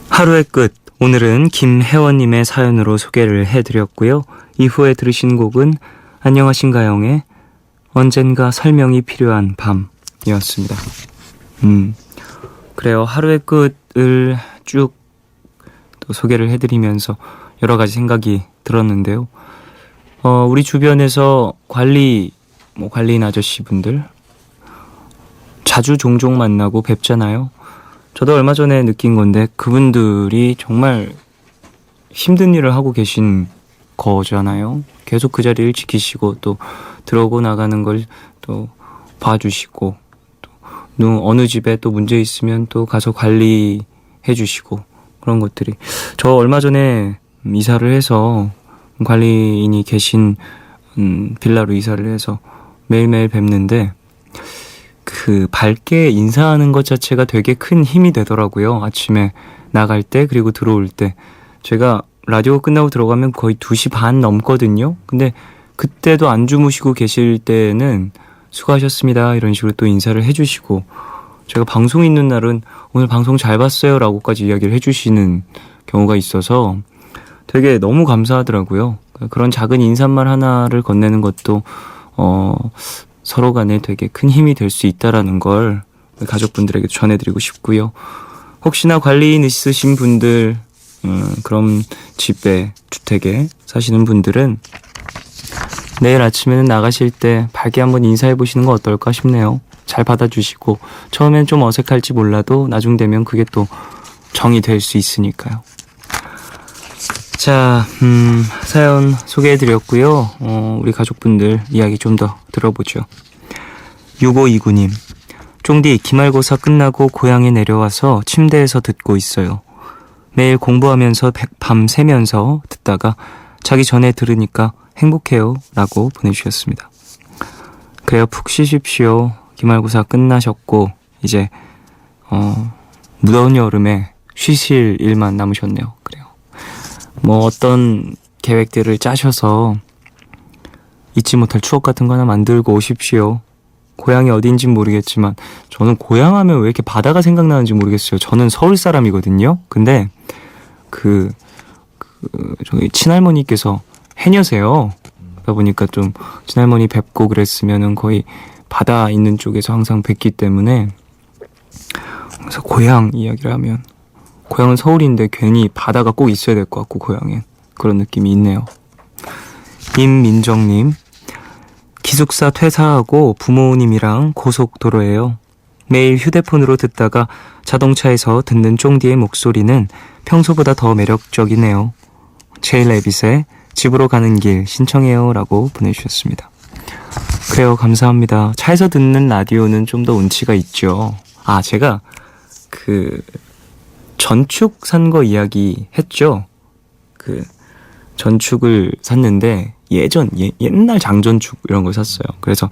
하루의 끝. 오늘은 김혜원님의 사연으로 소개를 해드렸고요. 이후에 들으신 곡은 안녕하신가영의 언젠가 설명이 필요한 밤이었습니다. 그래요. 하루의 끝을 쭉 또 소개를 해드리면서 여러 가지 생각이 들었는데요. 우리 주변에서 관리인 아저씨분들 자주 종종 만나고 뵙잖아요. 저도 얼마 전에 느낀 건데 그분들이 정말 힘든 일을 하고 계신 거잖아요. 계속 그 자리를 지키시고 또 들어오고 나가는 걸 또 봐주시고 또 어느 집에 또 문제 있으면 또 가서 관리해 주시고 그런 것들이. 저 얼마 전에 이사를 해서 관리인이 계신 빌라로 이사를 해서 매일매일 뵙는데 그 밝게 인사하는 것 자체가 되게 큰 힘이 되더라고요. 아침에 나갈 때 그리고 들어올 때. 제가 라디오 끝나고 들어가면 거의 2시 반 넘거든요. 근데 그때도 안 주무시고 계실 때는 수고하셨습니다 이런 식으로 또 인사를 해주시고, 제가 방송 있는 날은 오늘 방송 잘 봤어요 라고까지 이야기를 해주시는 경우가 있어서 되게 너무 감사하더라고요. 그런 작은 인사말 하나를 건네는 것도 서로 간에 되게 큰 힘이 될 수 있다라는 걸 가족분들에게 전해드리고 싶고요. 혹시나 관리인 있으신 분들, 그런 집에, 주택에 사시는 분들은 내일 아침에는 나가실 때 밝게 한번 인사해보시는 거 어떨까 싶네요. 잘 받아주시고, 처음엔 좀 어색할지 몰라도 나중 되면 그게 또 정이 될 수 있으니까요. 자, 사연 소개해드렸고요. 우리 가족분들 이야기 좀 더 들어보죠. 6529님, 쫑디, 기말고사 끝나고 고향에 내려와서 침대에서 듣고 있어요. 매일 공부하면서 밤 새면서 듣다가 자기 전에 들으니까 행복해요 라고 보내주셨습니다. 그래요, 푹 쉬십시오. 기말고사 끝나셨고 이제 무더운 여름에 쉬실 일만 남으셨네요. 그래요. 뭐 어떤 계획들을 짜셔서 잊지 못할 추억 같은 거 하나 만들고 오십시오. 고향이 어딘진 모르겠지만 저는 고향하면 왜 이렇게 바다가 생각나는지 모르겠어요. 저는 서울 사람이거든요. 근데 저희 친할머니께서 해녀세요. 그러다 보니까 좀 친할머니 뵙고 그랬으면은 거의 바다 있는 쪽에서 항상 뵙기 때문에, 그래서 고향 이야기를 하면 고향은 서울인데 괜히 바다가 꼭 있어야 될 것 같고 고향엔 그런 느낌이 있네요. 임민정님, 기숙사 퇴사하고 부모님이랑 고속도로예요. 매일 휴대폰으로 듣다가 자동차에서 듣는 쫑디의 목소리는 평소보다 더 매력적이네요. 제일레빗의 집으로 가는 길 신청해요 라고 보내주셨습니다. 그래요, 감사합니다. 차에서 듣는 라디오는 좀 더 운치가 있죠. 아, 제가 전축 산 거 이야기 했죠. 전축을 샀는데 옛날 장전축 이런 걸 샀어요. 그래서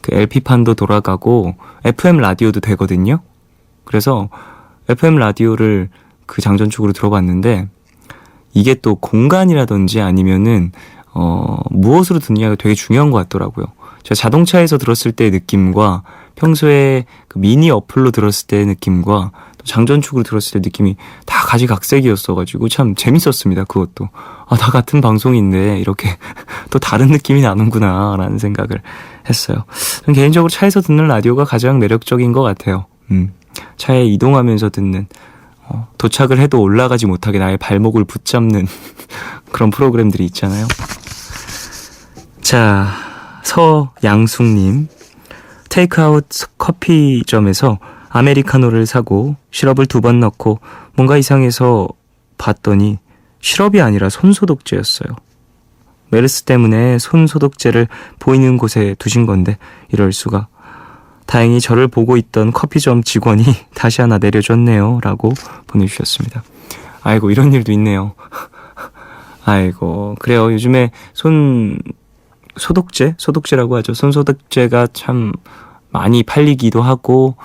LP판도 돌아가고 FM 라디오도 되거든요. 그래서 FM 라디오를 그 장전축으로 들어봤는데 이게 또 공간이라든지 아니면은 무엇으로 듣느냐가 되게 중요한 것 같더라고요. 제가 자동차에서 들었을 때의 느낌과 평소에 그 미니 어플로 들었을 때의 느낌과 또 장전축으로 들었을 때 느낌이 다 가지각색이었어가지고 참 재밌었습니다. 그것도 다 같은 방송인데 이렇게 또 다른 느낌이 나는구나 라는 생각을 했어요. 저는 개인적으로 차에서 듣는 라디오가 가장 매력적인 것 같아요. 차에 이동하면서 듣는, 도착을 해도 올라가지 못하게 나의 발목을 붙잡는 그런 프로그램들이 있잖아요. 자, 서양숙님, 테이크아웃 커피점에서 아메리카노를 사고 시럽을 2번 넣고 뭔가 이상해서 봤더니 시럽이 아니라 손소독제였어요. 메르스 때문에 손소독제를 보이는 곳에 두신 건데 이럴 수가. 다행히 저를 보고 있던 커피점 직원이 다시 하나 내려줬네요 라고 보내주셨습니다. 아이고, 이런 일도 있네요. 아이고, 그래요. 요즘에 소독제라고 하죠. 손소독제가 참 많이 팔리기도 하고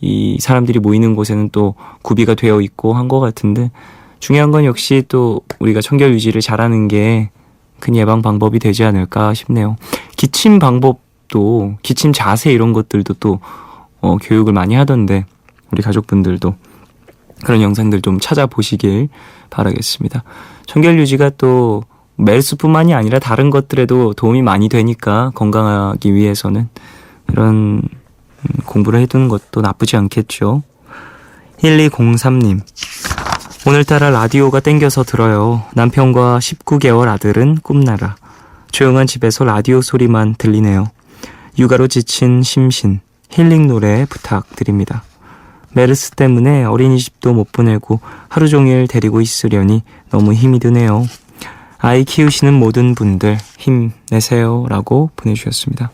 이 사람들이 모이는 곳에는 또 구비가 되어 있고 한 것 같은데, 중요한 건 역시 또 우리가 청결 유지를 잘하는 게 큰 예방 방법이 되지 않을까 싶네요. 기침 방법도, 기침 자세 이런 것들도 또 교육을 많이 하던데 우리 가족분들도 그런 영상들 좀 찾아보시길 바라겠습니다. 청결 유지가 또 메르스뿐만이 아니라 다른 것들에도 도움이 많이 되니까 건강하기 위해서는 이런 공부를 해두는 것도 나쁘지 않겠죠. 1203님, 오늘따라 라디오가 땡겨서 들어요. 남편과 19개월 아들은 꿈나라. 조용한 집에서 라디오 소리만 들리네요. 육아로 지친 심신, 힐링 노래 부탁드립니다. 메르스 때문에 어린이집도 못 보내고 하루 종일 데리고 있으려니 너무 힘이 드네요. 아이 키우시는 모든 분들 힘내세요 라고 보내주셨습니다.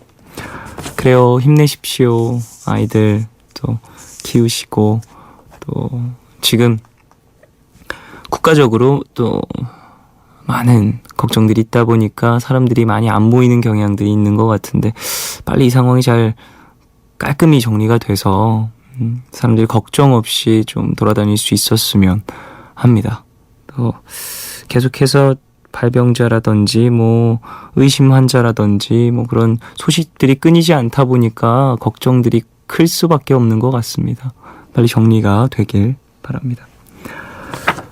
그래요, 힘내십시오. 아이들 또 키우시고, 또 지금 국가적으로 또 많은 걱정들이 있다 보니까 사람들이 많이 안 모이는 경향들이 있는 것 같은데, 빨리 이 상황이 잘 깔끔히 정리가 돼서 사람들이 걱정 없이 좀 돌아다닐 수 있었으면 합니다. 또 계속해서 발병자라든지 뭐 의심 환자라든지 뭐 그런 소식들이 끊이지 않다 보니까 걱정들이 클 수밖에 없는 것 같습니다. 빨리 정리가 되길 바랍니다.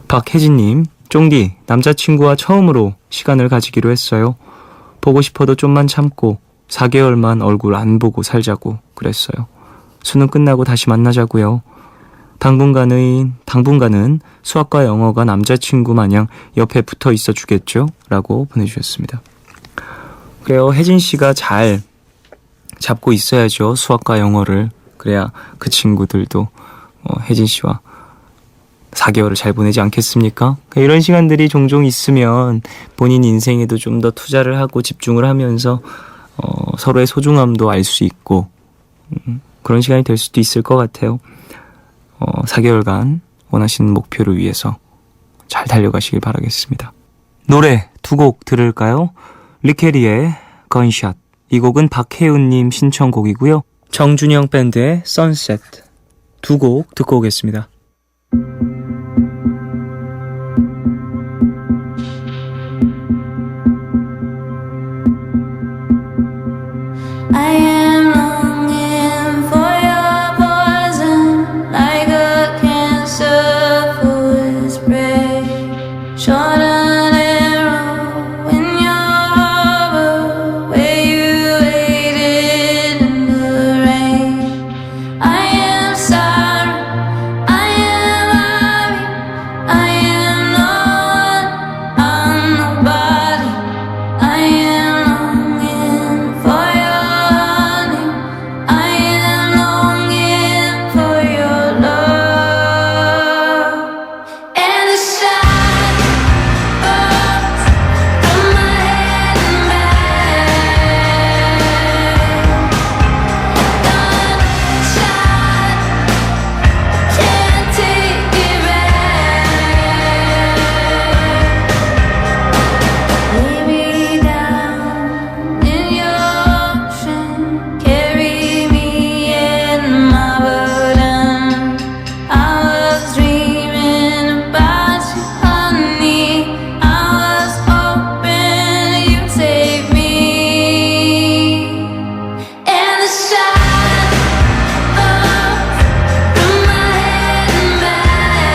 박혜진님, 쫑디, 남자친구와 처음으로 시간을 가지기로 했어요. 보고 싶어도 좀만 참고 4개월만 얼굴 안 보고 살자고 그랬어요. 수능 끝나고 다시 만나자고요. 당분간은 수학과 영어가 남자친구 마냥 옆에 붙어 있어 주겠죠? 라고 보내주셨습니다. 그래요, 혜진씨가 잘 잡고 있어야죠. 수학과 영어를. 그래야 그 친구들도 혜진씨와 4개월을 잘 보내지 않겠습니까? 이런 시간들이 종종 있으면 본인 인생에도 좀 더 투자를 하고 집중을 하면서 서로의 소중함도 알 수 있고 그런 시간이 될 수도 있을 것 같아요. 4개월간 원하시는 목표를 위해서 잘 달려가시길 바라겠습니다. 노래 두 곡 들을까요? 리케리의 건샷, 이 곡은 박혜은님 신청곡이고요. 정준영 밴드의 선셋, 두 곡 듣고 오겠습니다. I am longing for your poison, like a cancer food spray. Short an arrow in your harbor, where you waited in the rain. I am sorry, I am happy, I am no one, I'm nobody. I am longing for your honey, I am longing for your love. And the shine burns from my head and back. Gunshot, can't take it back. Lay me down in your ocean, carry me in my burden. I was dreaming about you, honey. I was hoping you'd save me. And the shine burns from my head and back.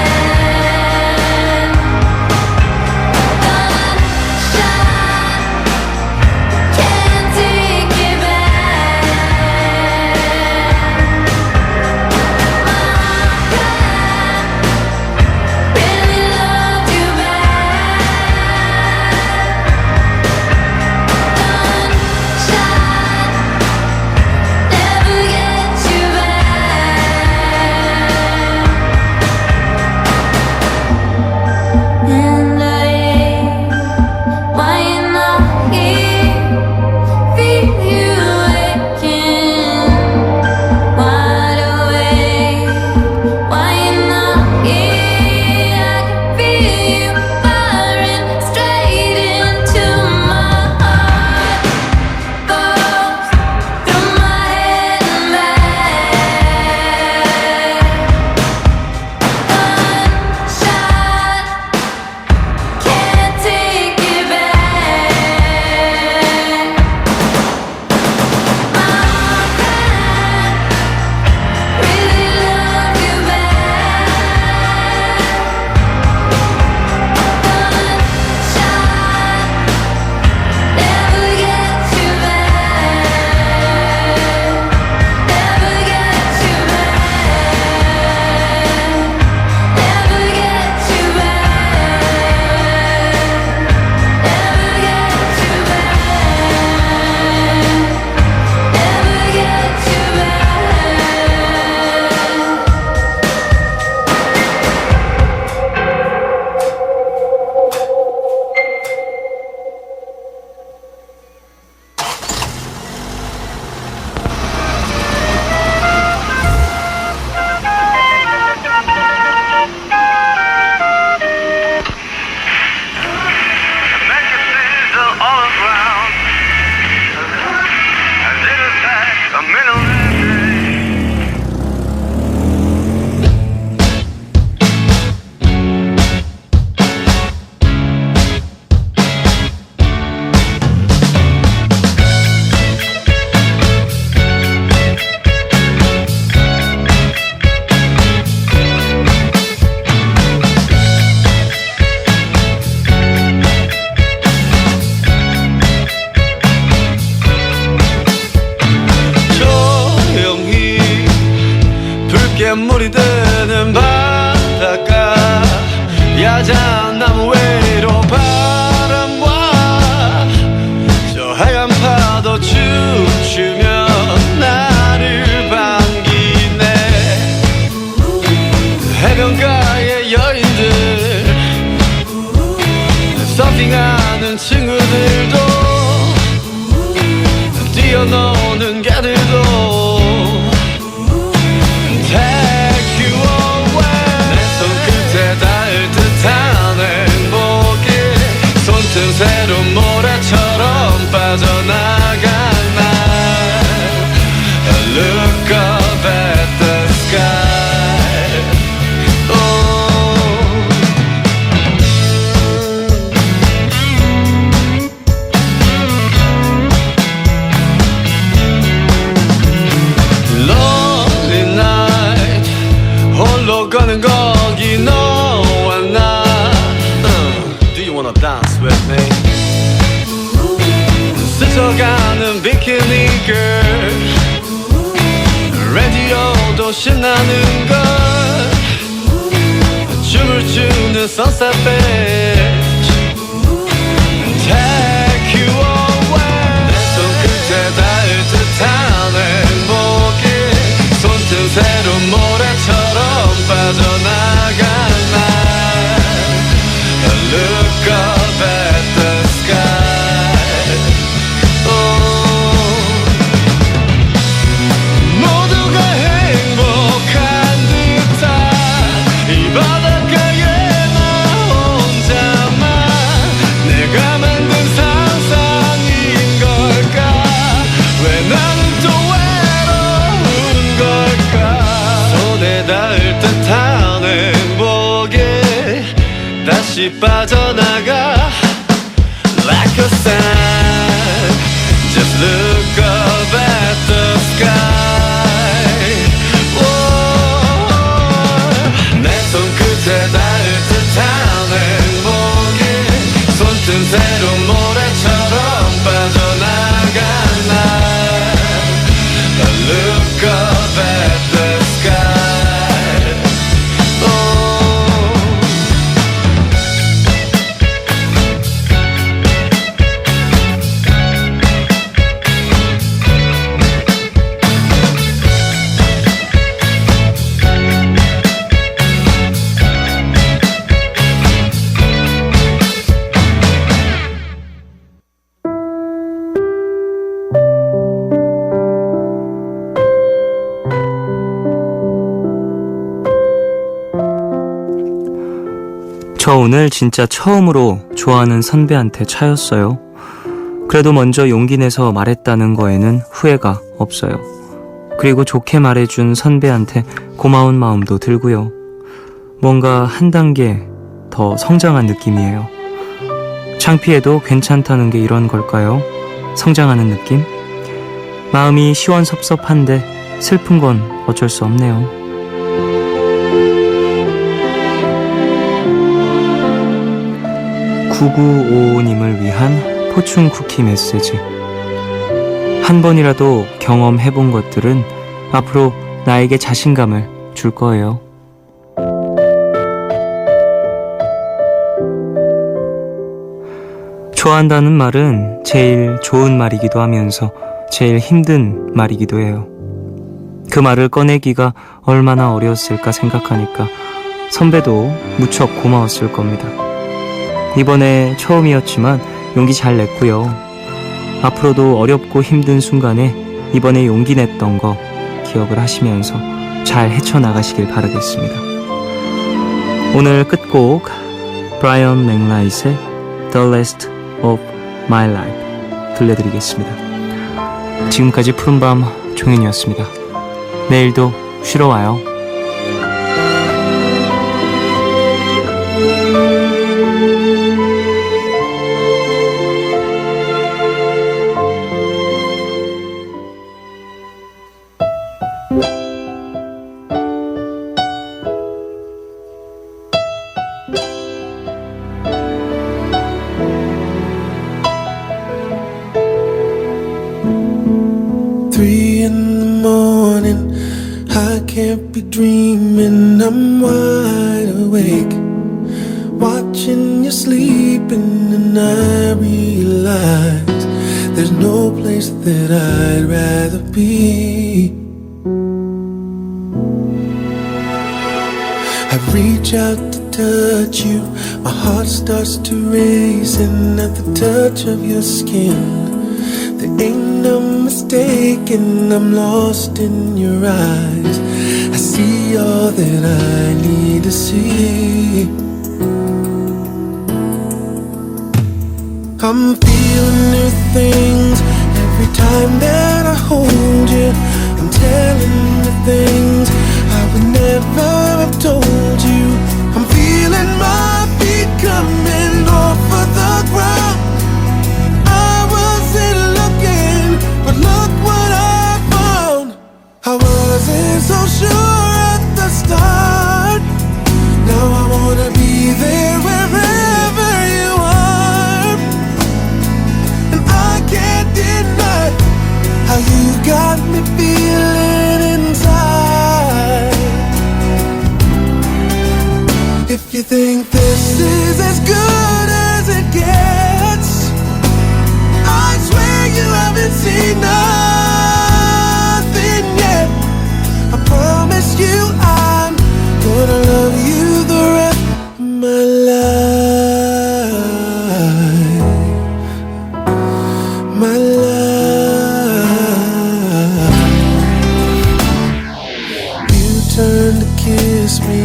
Gunshot, can't take it back. My God, really loved you back. Gunshot, never get you back. And why you not here? Feel you waking, wide awake. Why you not here? I can feel you firing straight into my heart. Goes through my head and back. Gunshot, can't take it back. My God, really love you back. Gunshot, never get you back. Never get you back. Never get you back. Never get you 물이 드는 바닷가, 야잔 나무 위로 바람과 저 하얀 파도 춤추며 나를 반기네. 해변가의 여인들, 서핑하는 친구들도, 뛰어노는 개들도 너무너무 신나는 걸 춤을 추는 sunset beach Take you away 내 손끝에 닿을 듯한 행복이 손틈새로 모래처럼 빠져나간 날 Look up at the sky 모두가 행복한 듯한 이 바닷가에 나 혼자만 내가 만든 상상인 걸까 왜 나는 또 외로운 걸까 손에 닿을 듯한 행복에 다시 빠져나가 Like a sign Just look up at the sky 내 손끝에 닿을 듯한 행복이 손틈새로 모래처럼 빠져나간 날 Look up at the sky 저 오늘 진짜 처음으로 좋아하는 선배한테 차였어요. 그래도 먼저 용기 내서 말했다는 거에는 후회가 없어요. 그리고 좋게 말해준 선배한테 고마운 마음도 들고요. 뭔가 한 단계 더 성장한 느낌이에요. 창피해도 괜찮다는 게 이런 걸까요? 성장하는 느낌? 마음이 시원섭섭한데 슬픈 건 어쩔 수 없네요. 9955님을 위한 포춘 쿠키 메시지. 한 번이라도 경험해본 것들은 앞으로 나에게 자신감을 줄 거예요. 좋아한다는 말은 제일 좋은 말이기도 하면서 제일 힘든 말이기도 해요. 그 말을 꺼내기가 얼마나 어려웠을까 생각하니까 선배도 무척 고마웠을 겁니다. 이번에 처음이었지만 용기 잘 냈고요. 앞으로도 어렵고 힘든 순간에 이번에 용기 냈던 거 기억을 하시면서 잘 헤쳐나가시길 바라겠습니다. 오늘 끝곡 브라이언 맥라이트의 The Last of My Life 들려드리겠습니다. 지금까지 푸른밤 종현이었습니다. 내일도 쉬러 와요. Can't be dreaming, I'm wide awake, watching you sleeping, and I realize there's no place that I'd rather be. I reach out to touch you, my heart starts to race, and at the touch of your skin there ain't no mistaking, I'm lost in your eyes. I see all that I need to see. I'm feeling new things every time that I hold you. I'm telling you things I would never have told you. I'm feeling my feet coming off of the ground. I wasn't looking, but look what I found. I wasn't so sure at the start. Now I wanna be there wherever you are. And I can't deny how you got me feeling inside. turn to kiss me.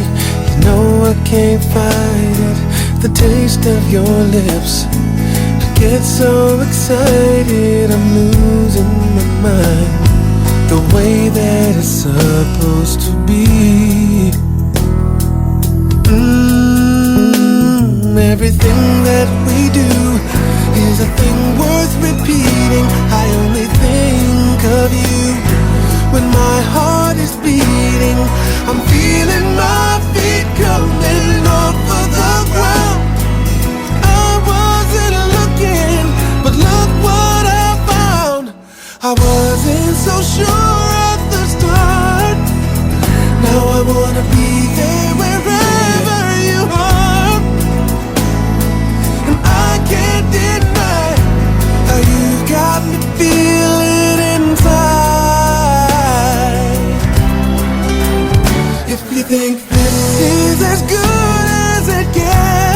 You know I can't fight it. The taste of your lips. I get so excited, I'm losing my mind. The way that it's supposed to be. Everything that we do is a thing worth repeating. I only think of you when my heart is beating. I'm feeling my feet coming off of the ground. I wasn't looking, but look what I found. I wasn't so sure at the start. Now I wanna be there wherever you are. And I can't deny how you got me feeling inside. If you think this is as good as it gets,